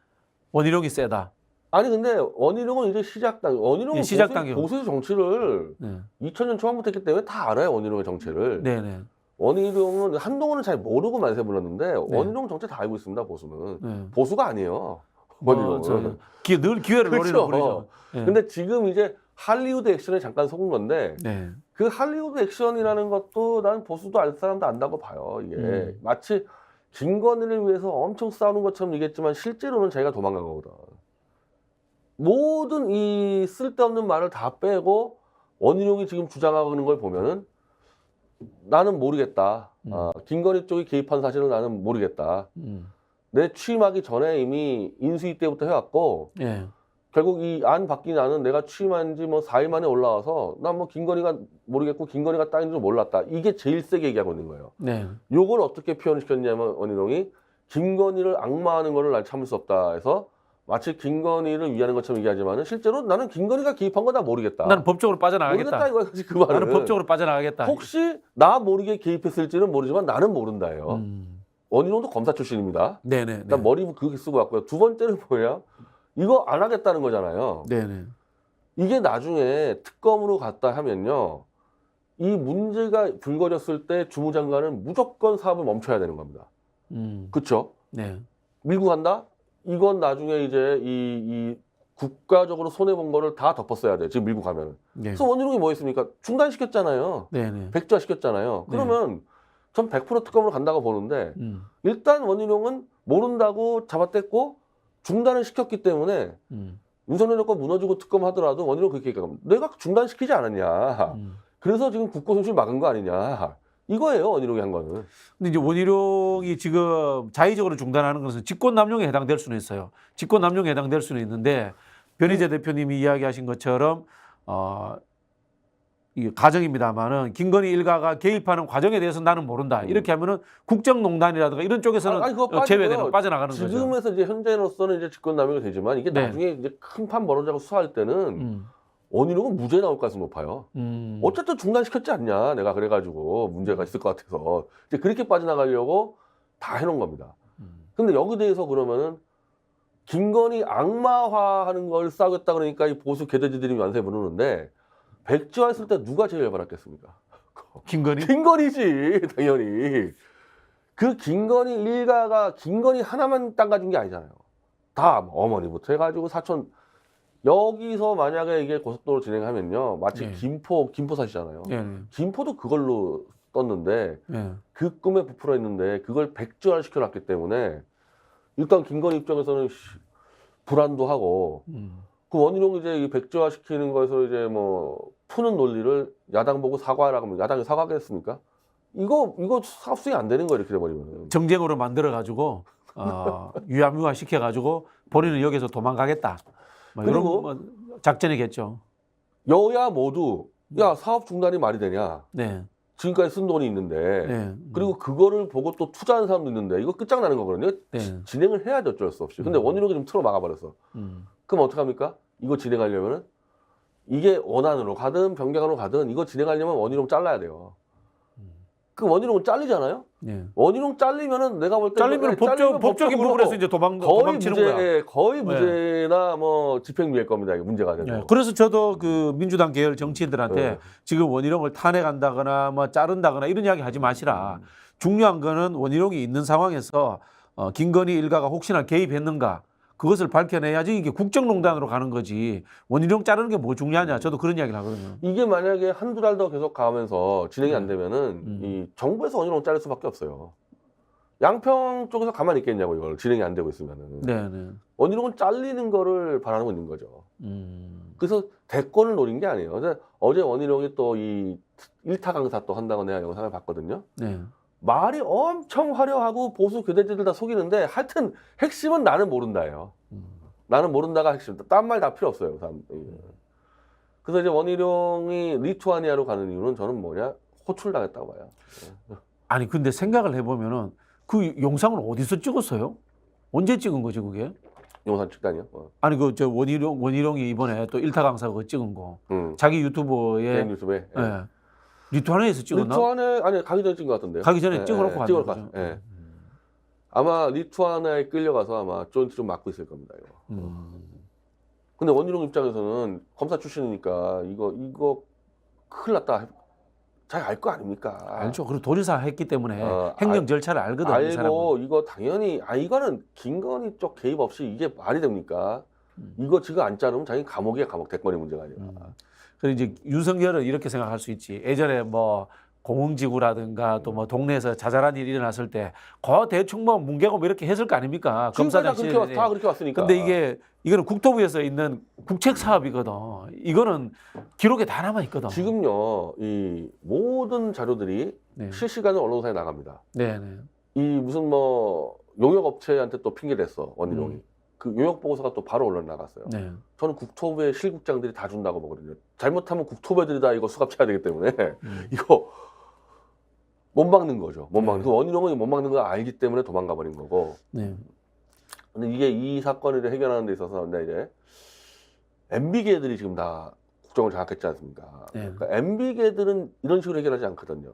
원희룡이 세다. 아니 근데 원희룡은 이제 원희룡은 예, 시작 단계. 보수의 정치를 네. 2000년 초반부터 했기 때문에 다 알아요. 원희룡의 정체를. 네, 네. 원희룡은 한동훈은 잘 모르고 만세 불렀는데 네. 원희룡 정체 다 알고 있습니다. 보수는. 네. 보수가 아니에요. 뭐, 원희룡은. 늘 기회를 노리는 그렇죠. 분이죠. 네. 근데 지금 이제 할리우드 액션에 잠깐 속은 건데 네. 그 할리우드 액션이라는 것도 난 보수도 알 사람도 안다고 봐요. 이게 마치 김건희를 위해서 엄청 싸우는 것처럼 얘기했지만 실제로는 자기가 도망간 거거든. 모든 이 쓸데없는 말을 다 빼고 원희룡이 지금 주장하는 걸 보면은 나는 모르겠다. 김건희 쪽이 개입한 사실은 나는 모르겠다. 내 취임하기 전에 이미 인수위 때부터 해왔고 네. 결국 이 안 바뀐 안은 내가 취임한 지 뭐 4일 만에 올라와서 난 뭐 김건희가 모르겠고 김건희가 따인 줄 몰랐다. 이게 제일 세게 얘기하고 있는 거예요. 네. 요걸 어떻게 표현시켰냐면 원희룡이 김건희를 악마하는 거를 난 참을 수 없다 해서 마치 김건희를 위하는 것처럼 얘기하지만은 실제로 나는 김건희가 개입한 거 나 모르겠다. 나는 법적으로 빠져나가겠다. 모르겠다 이거지 그 말은. 나는 법적으로 빠져나가겠다. 혹시 나 모르게 개입했을지는 모르지만 나는 모른다예요. 원희룡도 검사 출신입니다. 네네. 일단 머리 그렇게 쓰고 왔고요. 두 번째는 뭐야? 이거 안 하겠다는 거잖아요. 네네. 이게 나중에 특검으로 갔다 하면요. 이 문제가 불거졌을 때 주무장관은 무조건 사업을 멈춰야 되는 겁니다. 그렇죠? 네. 밀고 간다? 이건 나중에 이제 이 국가적으로 손해본 거를 다 덮었어야 돼. 지금 밀고 가면. 네. 그래서 원희룡이 뭐 했습니까? 중단시켰잖아요. 네네. 백지화시켰잖아요. 네. 그러면 전 100% 특검으로 간다고 보는데 일단 원희룡은 모른다고 잡아댔고 중단을 시켰기 때문에 윤석열 정권 무너지고 특검하더라도 원희룡 그렇게 얘기합니다. 내가 중단시키지 않았냐. 그래서 지금 국고손실 막은 거 아니냐. 이거예요. 원희룡이 한 거는. 근데 이제 원희룡이 지금 자의적으로 중단하는 것은 직권남용에 해당될 수는 있어요. 직권남용에 해당될 수는 있는데 변희재 대표님이 이야기하신 것처럼 이 가정입니다만은 김건희 일가가 개입하는 과정에 대해서 나는 모른다. 이렇게 하면은 국정농단이라든가 이런 쪽에서는 그거 제외되는 빠져나가는 거죠. 지금에서 이제 현재로서는 이제 직권남용이 되지만 이게 네. 나중에 이제 큰 판 벌어지고 수사할 때는 원희룡은 무죄 나올 가능성이 높아요. 어쨌든 중단시켰지 않냐. 내가 그래가지고 문제가 있을 것 같아서 이제 그렇게 빠져나가려고 다 해놓은 겁니다. 근데 여기 대해서 그러면은 김건희 악마화하는 걸 싸우겠다 그러니까 이 보수 개돼지들이 만세 부르는데 백지화했을 때 누가 제일 열받았겠습니까? 김건희? 김건희지 당연히. 그 김건희 일가가 김건희 하나만 땅 가진 게 아니잖아요. 다 어머니부터 해가지고 사촌. 여기서 만약에 이게 고속도로 진행하면요 마치 네. 김포 사시잖아요. 네. 김포도 그걸로 떴는데 네. 그 꿈에 부풀어 있는데 그걸 백지화 시켜놨기 때문에 일단 김건희 입장에서는 불안도 하고 그 원희룡이 이제 이 백지화 시키는 거에서 이제 뭐 푸는 논리를 야당 보고 사과하라고 하면 야당이 사과하겠습니까? 이거 합수이 안 되는 거예요. 이렇게 돼버리면. 정쟁으로 만들어 가지고 유야무화 시켜 가지고 본인은 여기서 도망가겠다. 뭐 이런 그리고 뭐 작전이겠죠. 여야 모두 야 사업 중단이 말이 되냐? 네. 지금까지 쓴 돈이 있는데 네. 그리고 그거를 보고 또 투자하는 사람도 있는데 이거 끝장나는 거거든요. 네. 진행을 해야죠 어쩔 수 없이. 근데 원희룡이 좀 틀어 막아버렸어. 그럼 어떡합니까? 이거 진행하려면은 이게 원안으로 가든 변경안으로 가든 이거 진행하려면 원희룡 잘라야 돼요. 그 원희룡은 잘리잖아요. 네. 원희룡 잘리면은 내가 볼 때 잘리면 법적인 부분에서 이제 거의 도망치는 거야. 무죄, 거의 무죄나 뭐 집행유예일 겁니다. 이게 문제가 돼서. 네. 그래서 저도 그 민주당 계열 정치인들한테 네. 지금 원희룡을 탄핵한다거나 뭐 자른다거나 이런 이야기 하지 마시라. 중요한 거는 원희룡이 있는 상황에서 김건희 일가가 혹시나 개입했는가 그것을 밝혀내야지 이게 국정농단으로 가는 거지. 원희룡 자르는 게 뭐 중요하냐. 저도 그런 이야기를 하거든요. 이게 만약에 한두 달 더 계속 가면서 진행이 안 되면은 이 정부에서 원희룡 자를 수밖에 없어요. 양평 쪽에서 가만히 있겠냐고 이걸 진행이 안 되고 있으면은. 네, 네. 원희룡은 잘리는 거를 바라고 있는 거죠. 그래서 대권을 노린 게 아니에요. 근데 어제 원희룡이 또 이 일타 강사 또 한다고 내가 영상을 봤거든요. 네. 말이 엄청 화려하고 보수 교대지들 다 속이는데 하여튼 핵심은 나는 모른다예요. 나는 모른다가 핵심이다. 딴 말 다 필요 없어요. 그래서 이제 원희룡이 리투아니아로 가는 이유는 저는 뭐냐 호출당했다고 봐요. 아니 근데 생각을 해보면은 그 영상을 어디서 찍었어요? 언제 찍은 거지 그게? 용산 측단이요. 아니 그 저 원희룡이 이번에 또 일타 강사 그거 찍은 거 자기 유튜버에 개인 유튜브에. 예. 리투아니아에서 찍었나? 리투아니아 아니 가기 전에 찍은 것 같은데요. 가기 전에 찍어놓고 갔나 찍어놓고 보죠. 갔. 예. 아마 리투아니아에 끌려가서 아마 조인트 좀 맡고 있을 겁니다. 이거. 근데 원희룡 입장에서는 검사 출신이니까 이거 큰일 났다. 잘 알 거 아닙니까? 알죠. 그리고 도지사 했기 때문에 행정 절차를 알거든. 이 사람은. 알고 이거 당연히 이거는 김건희 쪽 개입 없이 이게 말이 됩니까? 이거 지금 안 자르면 자기 감옥이야 감옥 대권의 문제가 아니라. 그리고 이제 윤석열은 이렇게 생각할 수 있지. 예전에 뭐 공흥지구라든가 또 뭐 동네에서 자잘한 일이 일어났을 때 그 대충 뭐 뭉개고 뭐 이렇게 했을 거 아닙니까? 검사장실 다 그렇게 왔으니까. 근데 이거는 국토부에서 있는 국책 사업이거든. 이거는 기록에 다 남아 있거든. 지금요 이 모든 자료들이 네. 실시간으로 언론사에 나갑니다. 네, 네. 이 무슨 뭐 용역 업체한테 또 핑계를 댔어 원희룡이. 그 용역 보고서가 또 바로 언론 나갔어요. 네. 저는 국토부의 실국장들이 다 준다고 보거든요. 잘못하면 국토부 애들이 다 이거 수갑쳐야 되기 때문에 이거 못 막는 거죠. 못 막는. 그 원희룡은 못 막는 걸 알기 때문에 도망가 버린 거고. 네. 근데 이게 이 사건을 해결하는 데 있어서 근데 이제 MB계들이 지금 다 국정을 장악했지 않습니까? 네. 그러니까 MB계들은 이런 식으로 해결하지 않거든요.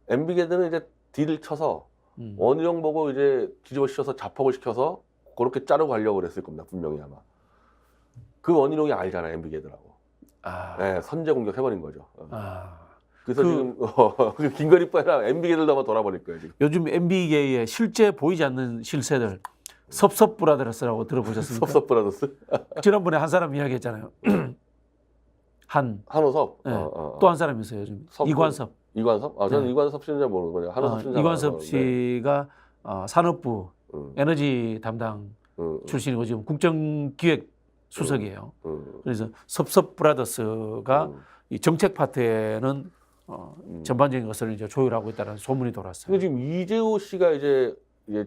MB계들은 이제 딜을 쳐서 원희룡 보고 이제 뒤집어 씌워서 자폭을 시켜서 그렇게 자르고 가려고 그랬을 겁니다. 분명히 아마. 그 원희룡이 알잖아요. MB계들하고. 네, 선제 공격해버린 거죠. 그래서 지금 김건희뿐 MB계들도 아마 돌아버릴 거예요. 지금. 요즘 MB계의 실제 보이지 않는 실세들 섭섭브라더스라고 들어보셨습니까? 섭섭브라더스? 지난번에 한 사람 이야기했잖아요. 한호섭. 네. 또 한 사람 있어요. 요즘 이관섭. 이관섭? 저는 네. 이관섭 씨는 잘 모르거든요. 한호섭 씨는 이관섭 씨가 산업부 에너지 담당 출신이고 지금 국정기획 수석이에요. 그래서 섭섭브라더스가 이 정책 파트에는 전반적인 것을 이제 조율하고 있다는 소문이 돌았어요. 근데 지금 이재호 씨가 이제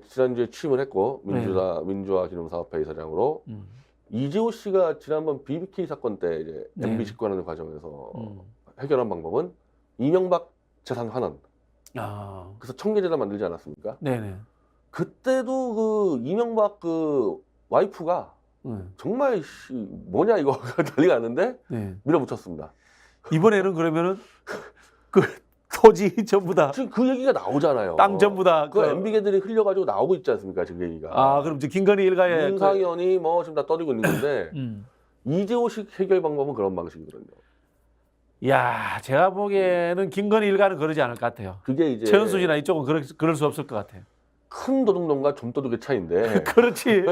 지난주에 취임을 했고 민주화 기념사업회 이사장으로 이재호 씨가 지난번 BBK 사건 때 이제 MB 집권하는 과정에서 해결한 방법은 이명박 재산 환원. 그래서 청계재단 만들지 않았습니까? 네네. 그때도 그 이명박 그 와이프가 정말 뭐냐 이거 난리가 났는데 밀어붙였습니다. 이번에는 그러면은 그 토지 전부 다 지금 그 얘기가 나오잖아요. 땅 전부 다 그 MB계들이 흘려가지고 나오고 있지 않습니까? 지금 얘기가. 그럼 이제 김건희 일가의 윤상현이 뭐 지금 다 떠들고 있는 건데 이재호식 해결 방법은 그런 방식이거든요. 야, 제가 보기에는 김건희 일가는 그러지 않을 것 같아요. 그게 이제 최은순이나 이쪽은 그럴 수 없을 것 같아요. 큰 도둑놈과 좀도둑의 차이인데. 그렇지.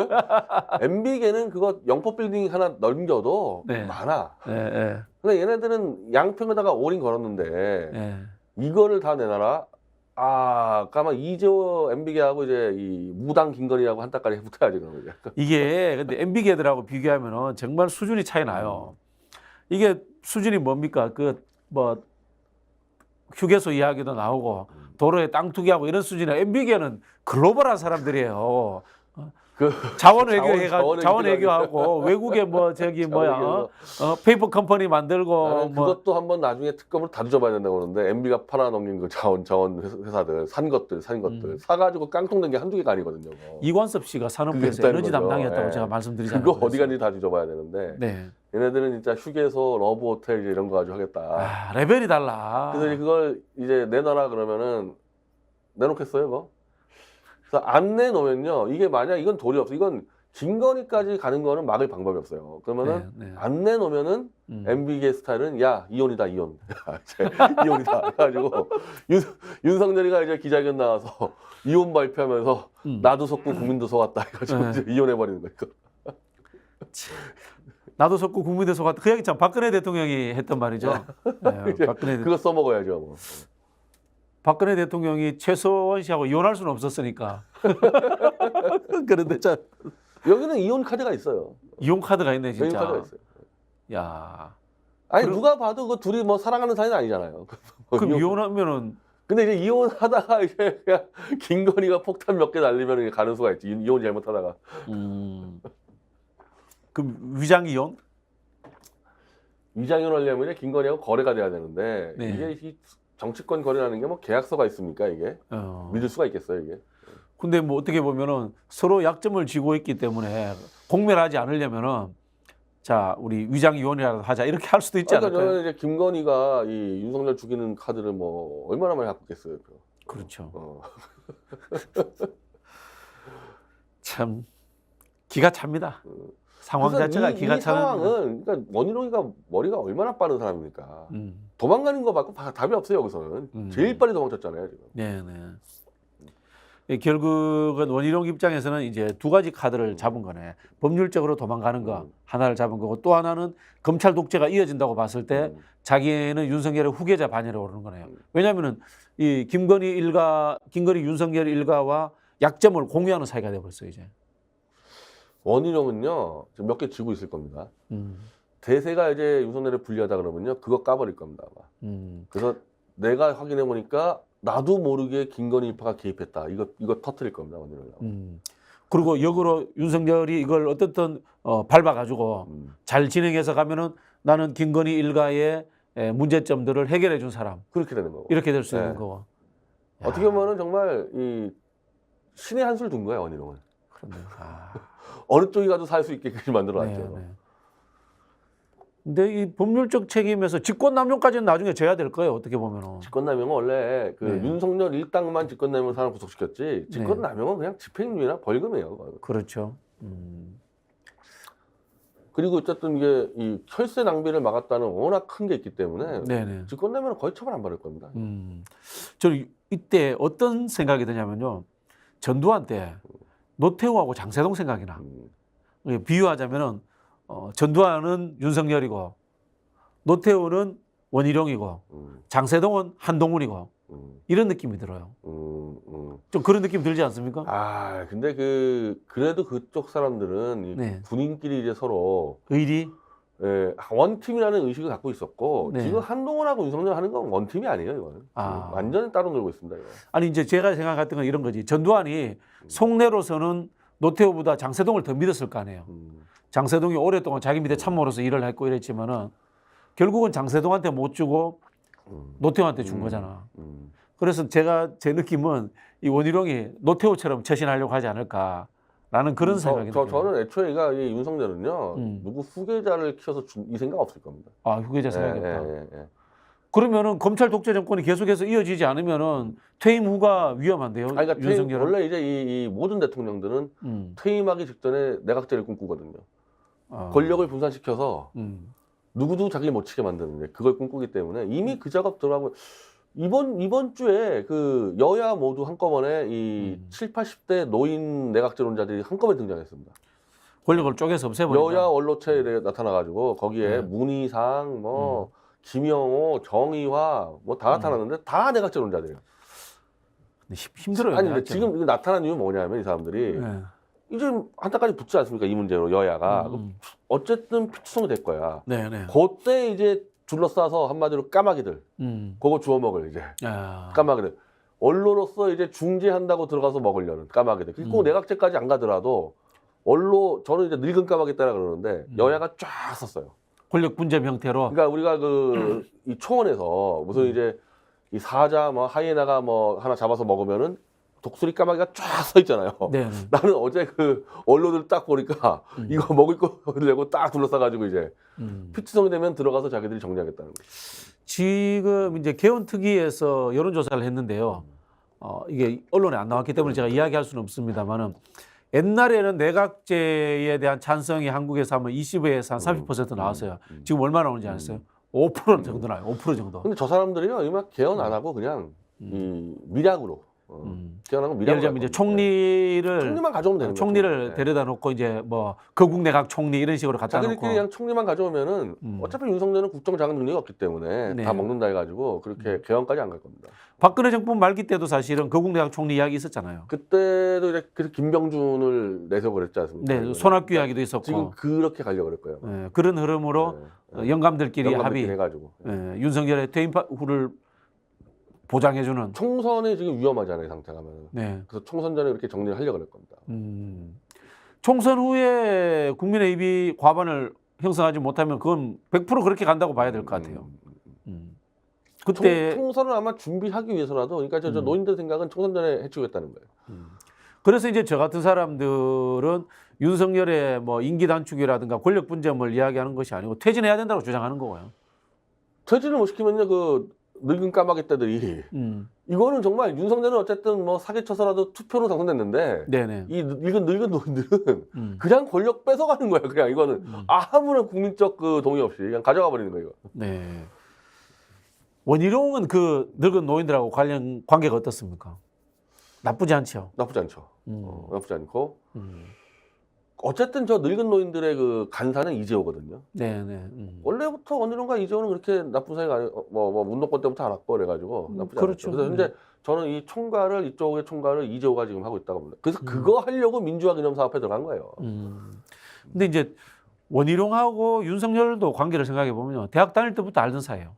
MB계는 그거 영포 빌딩 하나 넘겨도 많아. 근데 얘네들은 양평에다가 올인 걸었는데 이거를 다 내놔라. 까만 이재호 MB계하고 이제 이 무당 김건희하고 한 따까리 붙어야지 그러면 이게 근데 MB계들하고 비교하면은 정말 수준이 차이 나요. 이게 수준이 뭡니까? 그 뭐 휴게소 이야기도 나오고 도로에 땅 투기하고 이런 수준이나 MB계는 글로벌한 사람들이에요. 자원외교 자원 자원외교하고 외국에 뭐 저기 뭐야 페이퍼 컴퍼니 만들고 나는 뭐 그것도 한번 나중에 특검으로 다 뒤져봐야 된다고 그러는데 MB가 팔아넘긴 그 자원 회사들 산 것들 사가지고 깡통된 게 한두 개가 아니거든요. 이관섭 씨가 산업부에서 그게 에너지 있다는 거죠. 담당했다고 예. 제가 말씀드리잖아요. 그거 어디 간지 다 뒤져봐야 되는데 네. 얘네들은 진짜 휴게소, 러브호텔 이제 이런 거 가지고 하겠다. 레벨이 달라. 그래서 그걸 이제 내놔라 그러면은 내놓겠어요, 그거? 그래서 안 내놓으면요, 이게 만약 이건 도리 없어. 이건 김건희까지 가는 거는 막을 방법이 없어요. 그러면은 네. 안 내놓으면은 MB계 스타일은 야 이혼이다 이혼, 이혼이다. 그래가지고 윤석열이가 이제 기자회견 나와서 이혼 발표하면서 나도 속고 국민도 속았다. 해가지고 네. 이제 이혼해 버리는 거니까. 나도 속고 국민대 속았다. 그 얘기 참 박근혜 대통령이 했던 말이죠. 네, 그거 써먹어야죠. 뭐. 박근혜 대통령이 최소원 씨하고 이혼할 수는 없었으니까. 그런데 참 여기는 이혼 카드가 있어요. 이혼 카드가 있네 이혼 진짜. 카드가 있어요. 야, 아니 누가 봐도 그 둘이 뭐 사랑하는 사이는 아니잖아요. 그럼 이혼하면은 근데 이제 이혼하다가 이제 그냥 김건희가 폭탄 몇 개 날리면 가는 수가 있지. 이혼 잘못하다가. 그럼 위장 이혼? 위장이혼 하려면 김건희하고 거래가 돼야 되는데 네. 이게 이 정치권 거래라는 게 뭐 계약서가 있습니까 이게? 믿을 수가 있겠어요 이게? 근데 뭐 어떻게 보면은 서로 약점을 쥐고 있기 때문에 공멸하지 않으려면은 자 우리 위장 이혼이라도 하자 이렇게 할 수도 있지 그러니까 않을까요? 저는 이제 김건희가 이 윤석열 죽이는 카드를 뭐 얼마나 많이 갖고 있겠어요. 그렇죠. 참 기가 찹니다. 상황 자체가 기가 이 차는. 상황은 그러니까 원희룡이가 머리가 얼마나 빠른 사람입니까? 도망가는 거 말고 답이 없어요 여기서는. 제일 빨리 도망쳤잖아요 지금. 네. 결국은 원희룡 입장에서는 이제 두 가지 카드를 잡은 거네. 법률적으로 도망가는 거 하나를 잡은 거고 또 하나는 검찰 독재가 이어진다고 봤을 때 자기는 윤석열의 후계자 반열에 오르는 거네요. 왜냐하면은 이 김건희 윤석열 일가와 약점을 공유하는 사이가 돼버렸어요 이제. 원희룡은요 몇 개 쥐고 있을 겁니다. 대세가 이제 윤석열을 불리하다 그러면요 그거 까버릴 겁니다 아마. 그래서 내가 확인해 보니까 나도 모르게 김건희 일파가 개입했다. 이거 터뜨릴 겁니다 원희룡. 그리고 역으로 윤석열이 이걸 어떻든 밟아가지고 잘 진행해서 가면은 나는 김건희 일가의 문제점들을 해결해 준 사람. 그렇게 되는 거고. 이렇게 될 수 네. 있는 거고. 어떻게 보면은 정말 이 신의 한수를 둔 거예요 원희룡은. 그렇네요. 어느 쪽이 가도 살 수 있게까지 만들어놨죠. 네. 근데 이 법률적 책임에서 직권남용까지는 나중에 져야 될 거예요. 어떻게 보면은. 직권남용은 원래 그 네. 윤석열 일당만 직권남용 사람 구속시켰지. 직권남용은 그냥 집행유예나 벌금이에요. 그렇죠. 그리고 어쨌든 이게 이 혈세 낭비를 막았다는 워낙 큰 게 있기 때문에 네네. 직권남용은 거의 처벌 안 받을 겁니다. 저는 이때 어떤 생각이 드냐면요. 전두환 때 노태우하고 장세동 생각이 나. 비유하자면은 전두환은 윤석열이고 노태우는 원희룡이고 장세동은 한동훈이고 이런 느낌이 들어요. 좀 그런 느낌 들지 않습니까? 아 근데 그래도 그쪽 사람들은 이 네. 군인끼리 이제 서로 의리? 원팀이라는 의식을 갖고 있었고 네. 지금 한동훈하고 윤석열 하는 건 원팀이 아니에요 이거는. 완전히 따로 놀고 있습니다. 이거. 아니 이제 제가 생각했던 건 이런 거지. 전두환이 속내로서는 노태우보다 장세동을 더 믿었을 거 아니에요. 장세동이 오랫동안 자기 밑에 참모로서 일을 했고 이랬지만은 결국은 장세동한테 못 주고 노태우한테 준 거잖아. 그래서 제 느낌은 이 원희룡이 노태우처럼 처신하려고 하지 않을까라는 그런 생각이 들어요. 저는 애초에가 이 윤석열은요 누구 후계자를 키워서 이 생각 없을 겁니다. 후계자 생각이 없다. 그러면은 검찰 독재 정권이 계속해서 이어지지 않으면은 퇴임 후가 위험한데요. 그러니까 윤석열은. 원래 이제 이 모든 대통령들은 퇴임하기 직전에 내각제를 꿈꾸거든요. 권력을 분산시켜서 누구도 자기 못 치게 만드는 그걸 꿈꾸기 때문에 이미 그 작업 들어가고 이번 주에 그 여야 모두 한꺼번에 이 7, 80대 노인 내각제론자들이 한꺼번에 등장했습니다. 권력을 쪼개서 없애버린다. 여야 언론체에 나타나가지고 거기에 문희상 뭐 김영호, 정의화 뭐 다 나타났는데 다 내각제론자들이에요. 힘들어요. 아니 근데 지금 이거 나타난 이유는 뭐냐면 이 사람들이 이제 한타까지 붙지 않습니까 이 문제로 여야가 어쨌든 피투성이 될 거야. 네네. 그때 이제 둘러싸서 한마디로 까마귀들 그거 주워 먹을 이제 까마귀들 언론으로서 이제 중재한다고 들어가서 먹으려는 까마귀들. 꼭 내각제까지 안 가더라도 저는 이제 늙은 까마귀다라 그러는데 여야가 쫙 섰어요. 권력 분점 형태로. 그러니까 우리가 이 초원에서 무슨 이제 이 사자 뭐 하이에나가 뭐 하나 잡아서 먹으면은 독수리 까마귀가 쫙 서 있잖아요. 네. 나는 어제 그 언론을 딱 보니까 이거 먹을 거 내고 딱 둘러싸가지고 이제 피치성이 되면 들어가서 자기들이 정리하겠다는 거죠. 지금 이제 개헌특위에서 여론조사를 했는데요. 이게 언론에 안 나왔기 때문에 제가 이야기할 수는 없습니다만은 옛날에는 내각제에 대한 찬성이 한국에서 하면 20에서 한 30% 나왔어요. 지금 얼마 나오는지 아세요? 5% 정도 나요. 5% 정도. 근데 저 사람들이요, 이막 개헌 안 하고 그냥 이 밀약으로 개헌하고 밀약으로. 예를 들면 이제 총리를 가져오면 되는 거죠. 총리를 네. 데려다 놓고 이제 뭐 거국 내각 총리 이런 식으로 갖다 놓고. 자기들끼리 그냥 총리만 가져오면은 어차피 윤석열은 국정장관 능력이 없기 때문에 네. 다 먹는다 해가지고 그렇게 개헌까지 안 갈 겁니다. 박근혜 정부 말기 때도 사실은 거국 내각 총리 이야기 있었잖아요. 그때도 이제 그래서 김병준을 내세우고 그랬지 않습니까? 네, 손학규 이야기도 있었고. 지금 그렇게 가려고 그럴 거예요. 네, 그런 흐름으로 영감들끼리 합의. 해가지고. 윤석열의 퇴임 후를 보장해주는. 총선이 지금 위험하잖아요, 이 상태 가면. 네. 그래서 총선 전에 이렇게 정리를 하려고 그럴 겁니다. 총선 후에 국민의힘이 과반을 형성하지 못하면 그건 100% 그렇게 간다고 봐야 될 것 같아요. 그때 총선을 아마 준비하기 위해서라도, 그러니까 저 노인들 생각은 총선 전에 해치우겠다는 거예요. 그래서 이제 저 같은 사람들은 윤석열의 뭐 임기 단축이라든가 권력 분점을 이야기하는 것이 아니고 퇴진해야 된다고 주장하는 거고요. 퇴진을 못 시키면요, 그 늙은 까마귀 떼들이 이거는 정말 윤석열은 어쨌든 뭐 사기쳐서라도 투표로 당선됐는데 네네. 이 늙은 노인들은 그냥 권력 뺏어가는 거예요. 그냥 이거는 아무런 국민적 그 동의 없이 그냥 가져가 버리는 거예요. 이거. 네. 원희룡은 그 늙은 노인들하고 관계가 어떻습니까? 나쁘지 않죠. 나쁘지 않죠. 나쁘지 않고 어쨌든 저 늙은 노인들의 그 간사는 이재호거든요. 네네. 원래부터 원희룡과 이재호는 그렇게 나쁜 사이가 아니고 뭐 문동권 때부터 알았고 그래가지고 나쁘지 그렇죠. 않죠. 그래서 현재 저는 이 총괄을 이쪽의 총괄을 이재호가 지금 하고 있다고 봅니다. 그래서 그거 하려고 민주화 기념 사업에 들어간 거예요. 근데 이제 원희룡하고 윤석열도 관계를 생각해 보면 대학 다닐 때부터 알던 사이예요.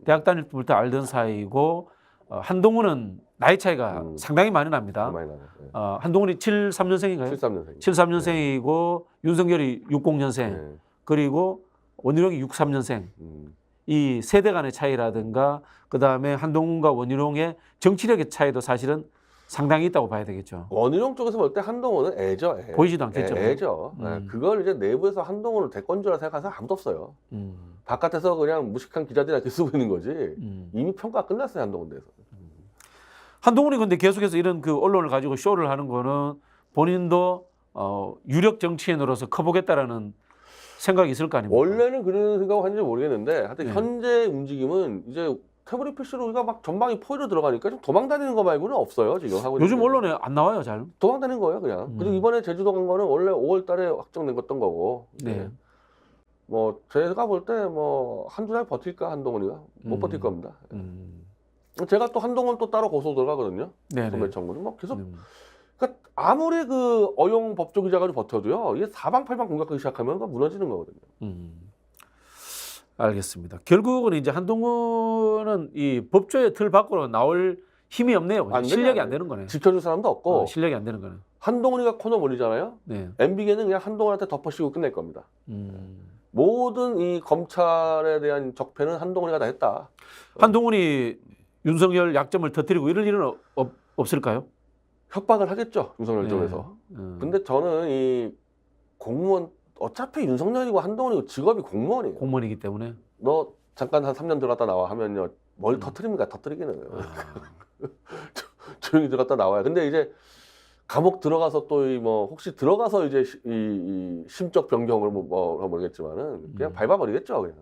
대학 다닐 때부터 알던 사이고 한동훈은 나이 차이가 상당히 많이 납니다. 많이 나요. 네. 한동훈이 73년생인가요? 73년생. 73년생이고 윤석열이 60년생 네. 그리고 원희룡이 63년생. 이 세대 간의 차이라든가 그다음에 한동훈과 원희룡의 정치력의 차이도 사실은 상당히 있다고 봐야 되겠죠. 원희룡 쪽에서 볼 때 한동훈은 애죠. 애. 보이지도 않겠죠. 애죠. 네. 그걸 이제 내부에서 한동훈을 대권주라 생각하는 사람 아무도 없어요. 바깥에서 그냥 무식한 기자들이 이렇게 쓰고 있는 거지. 이미 평가가 끝났어요, 한동훈 대해서. 한동훈이 근데 계속해서 이런 그 언론을 가지고 쇼를 하는 거는 본인도 유력 정치인으로서 커보겠다라는 생각이 있을 거 아닙니까? 원래는 그런 생각을 하는지 모르겠는데 하여튼 네. 현재 움직임은 이제 태블릿 PC로 우리가 막 전방위 포위로 들어가니까 좀 도망 다니는 거 말고는 없어요, 지금 하고 있는 요즘 게. 언론에 안 나와요, 잘. 도망 다니는 거예요, 그냥. 그리고 이번에 제주도 간 거는 원래 5월 달에 확정된 거던 거고. 네. 뭐 제가 볼 때 뭐 한두 달 버틸까 한동훈이가 못 버틸 겁니다. 제가 또 한동훈 또 따로 고소 들어가거든요. 네네. 소매청구는 뭐 계속. 그러니까 아무리 그 어용 법조기자가 버텨도요, 이게 사방팔방 공격하기 시작하면 그거 무너지는 거거든요. 알겠습니다. 결국은 이제 한동훈은 이 법조의 틀 밖으로 나올 힘이 없네요. 안 실력이 되네. 안 되는 거네. 지켜줄 사람도 없고 실력이 안 되는 거네. 한동훈이가 코너 몰리잖아요. 네. MB계는 그냥 한동훈한테 덮어씌우고 끝낼 겁니다. 모든 이 검찰에 대한 적폐는 한동훈이가 다 했다. 한동훈이 윤석열 약점을 터뜨리고 이럴 일은 없을까요? 협박을 하겠죠, 윤석열 네. 쪽에서. 근데 저는 이 공무원 어차피 윤석열이고 한동훈이고 직업이 공무원이에요. 공무원이기 때문에. 너 잠깐 한 3년 들어갔다 나와 하면요, 뭘 터뜨립니까? 터뜨리기는. 조용히 들어갔다 나와요. 근데 이제 감옥 들어가서 또 이 뭐 혹시 들어가서 이제 이 심적 변경을 뭐 모르겠지만은 그냥 밟아버리겠죠, 그냥.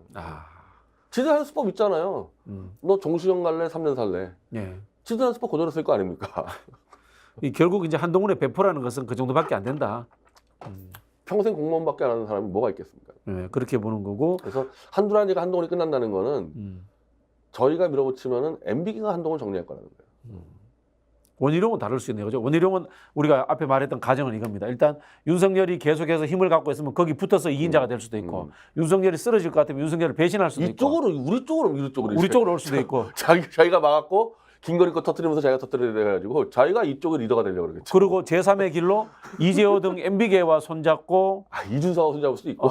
지들 하는 수법 있잖아요. 너 종수형 갈래, 3년 살래. 네. 지들 하는 수법 그대로 쓸 거 아닙니까? 결국 이제 한동훈의 배포라는 것은 그 정도밖에 안 된다. 평생 공무원밖에 안 하는 사람이 뭐가 있겠습니까? 네, 그렇게 보는 거고. 그래서 한두라니가 한동훈이 끝난다는 거는 저희가 밀어붙이면은 MB가 한동훈을 정리할 거라는 거예요. 원희룡은 다를 수 있네요. 그죠? 원희룡은 우리가 앞에 말했던 가정은 이겁니다. 일단 윤석열이 계속해서 힘을 갖고 있으면 거기 붙어서 2인자가 될 수도 있고 윤석열이 쓰러질 것 같으면 윤석열을 배신할 수도 있고 우리 쪽으로 우리 쪽으로 올 수도 있고 자기가 막았고 긴거리 거 터뜨리면서 자기가 터뜨려야 돼가지고 자기가 이쪽의 리더가 되려고 그러겠죠. 그리고 제3의 길로 이재호 등 MB계와 손잡고 이준석하고 손잡을 수도 있고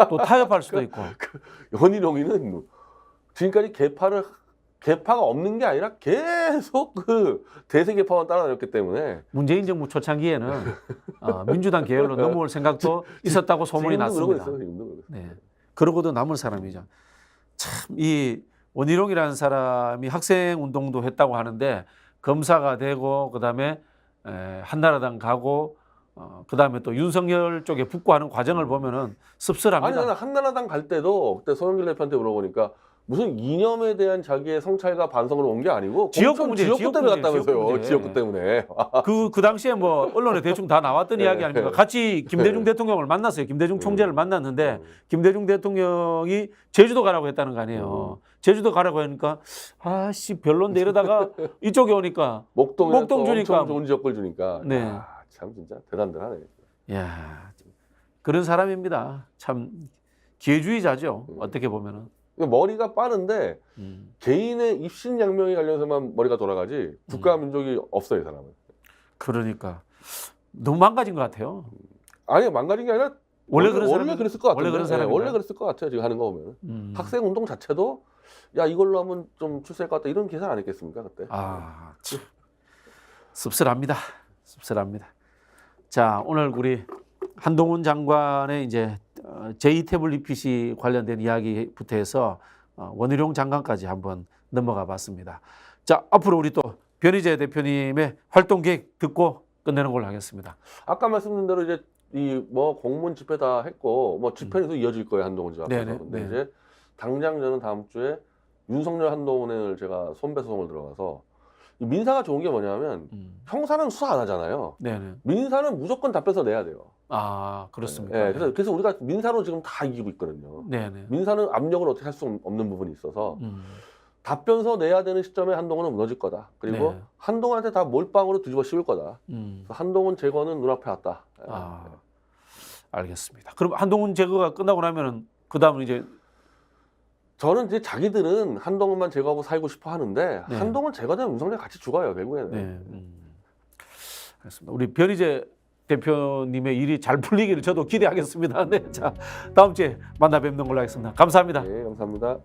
또 타협할 수도 있고. 원희룡이는 지금까지 개파가 없는 게 아니라 계속 그 대세 개파만 따라다녔기 때문에 문재인 정부 초창기에는 민주당 계열로 넘어올 생각도 있었다고 소문이 지금도 그러고 났습니다. 있어요, 지금도 그러고 있어요. 네. 그러고도 남은 사람이죠. 참 이 원희룡이라는 사람이 학생 운동도 했다고 하는데 검사가 되고 그다음에 한나라당 가고 그다음에 또 윤석열 쪽에 붙고 하는 과정을 보면은 씁쓸합니다. 아니 나는 한나라당 갈 때도 그때 손흥민 대표한테 물어보니까 무슨 이념에 대한 자기의 성찰과 반성으로 온 게 아니고 지역구 문제, 지역구 때문에 갔다면서요. 지역구 문제. 지역구 때문에. 그 당시에 뭐 언론에 대충 다 나왔던 네. 이야기 아닙니까? 같이 김대중 대통령을 만났어요. 김대중 총재를 만났는데 김대중 대통령이 제주도 가라고 했다는 거 아니에요. 제주도 가라고 하니까 아씨 별론데 이러다가 이쪽에 오니까 목동 주니까 엄청 좋은 지역을 주니까. 네. 참 진짜 대단하네. 야 그런 사람입니다. 참 기회주의자죠. 어떻게 보면은. 머리가 빠른데 개인의 입신양명에 관련해서만 머리가 돌아가지 국가 민족이 없어요, 이 사람은. 그러니까 너무 망가진 것 같아요. 아니 망가진 게 아니라 원래 그런 사람이- 원래 그랬을 것 같아요. 원래 그런 사람인가요? 원래 그랬을 것 같아요. 지금 하는 거 보면 학생 운동 자체도 야 이걸로 하면 좀 출세할 것 같다 이런 계산 안 했겠습니까 그때? 참. 씁쓸합니다. 씁쓸합니다. 자 오늘 우리 한동훈 장관의 이제 제2 태블릿 PC 관련된 이야기부터 해서 원희룡 장관까지 한번 넘어가 봤습니다. 자 앞으로 우리 또 변희재 대표님의 활동 계획 듣고 끝내는 걸로 하겠습니다. 아까 말씀드린 대로 이제 이 뭐 공문 집회 다 했고 뭐 집회는 또 이어질 거예요 한동훈 집 앞에서. 네네, 근데 네. 이제 당장 저는 다음 주에 윤석열 한동훈을 제가 손배 소송을 들어가서 이 민사가 좋은 게 뭐냐면 형사는 수사 안 하잖아요. 네네. 민사는 무조건 답변서 내야 돼요. 그렇습니까? 네, 그래서 우리가 민사로 지금 다 이기고 있거든요. 네네. 민사는 압력을 어떻게 할 수 없는 부분이 있어서 답변서 내야 되는 시점에 한동훈은 무너질 거다. 그리고 네. 한동훈한테 다 몰빵으로 뒤집어 씌울 거다. 음. 그래서 한동훈 제거는 눈앞에 왔다. 알겠습니다. 그럼 한동훈 제거가 끝나고 나면은 그 다음은 이제 저는 이제 자기들은 한동훈만 제거하고 살고 싶어 하는데 네. 한동훈 제거되면 윤석열 같이 죽어요 결국에는. 네. 알겠습니다. 우리 변희재 대표님의 일이 잘 풀리기를 저도 기대하겠습니다. 네, 자 다음 주에 만나 뵙는 걸로 하겠습니다. 감사합니다. 네, 감사합니다.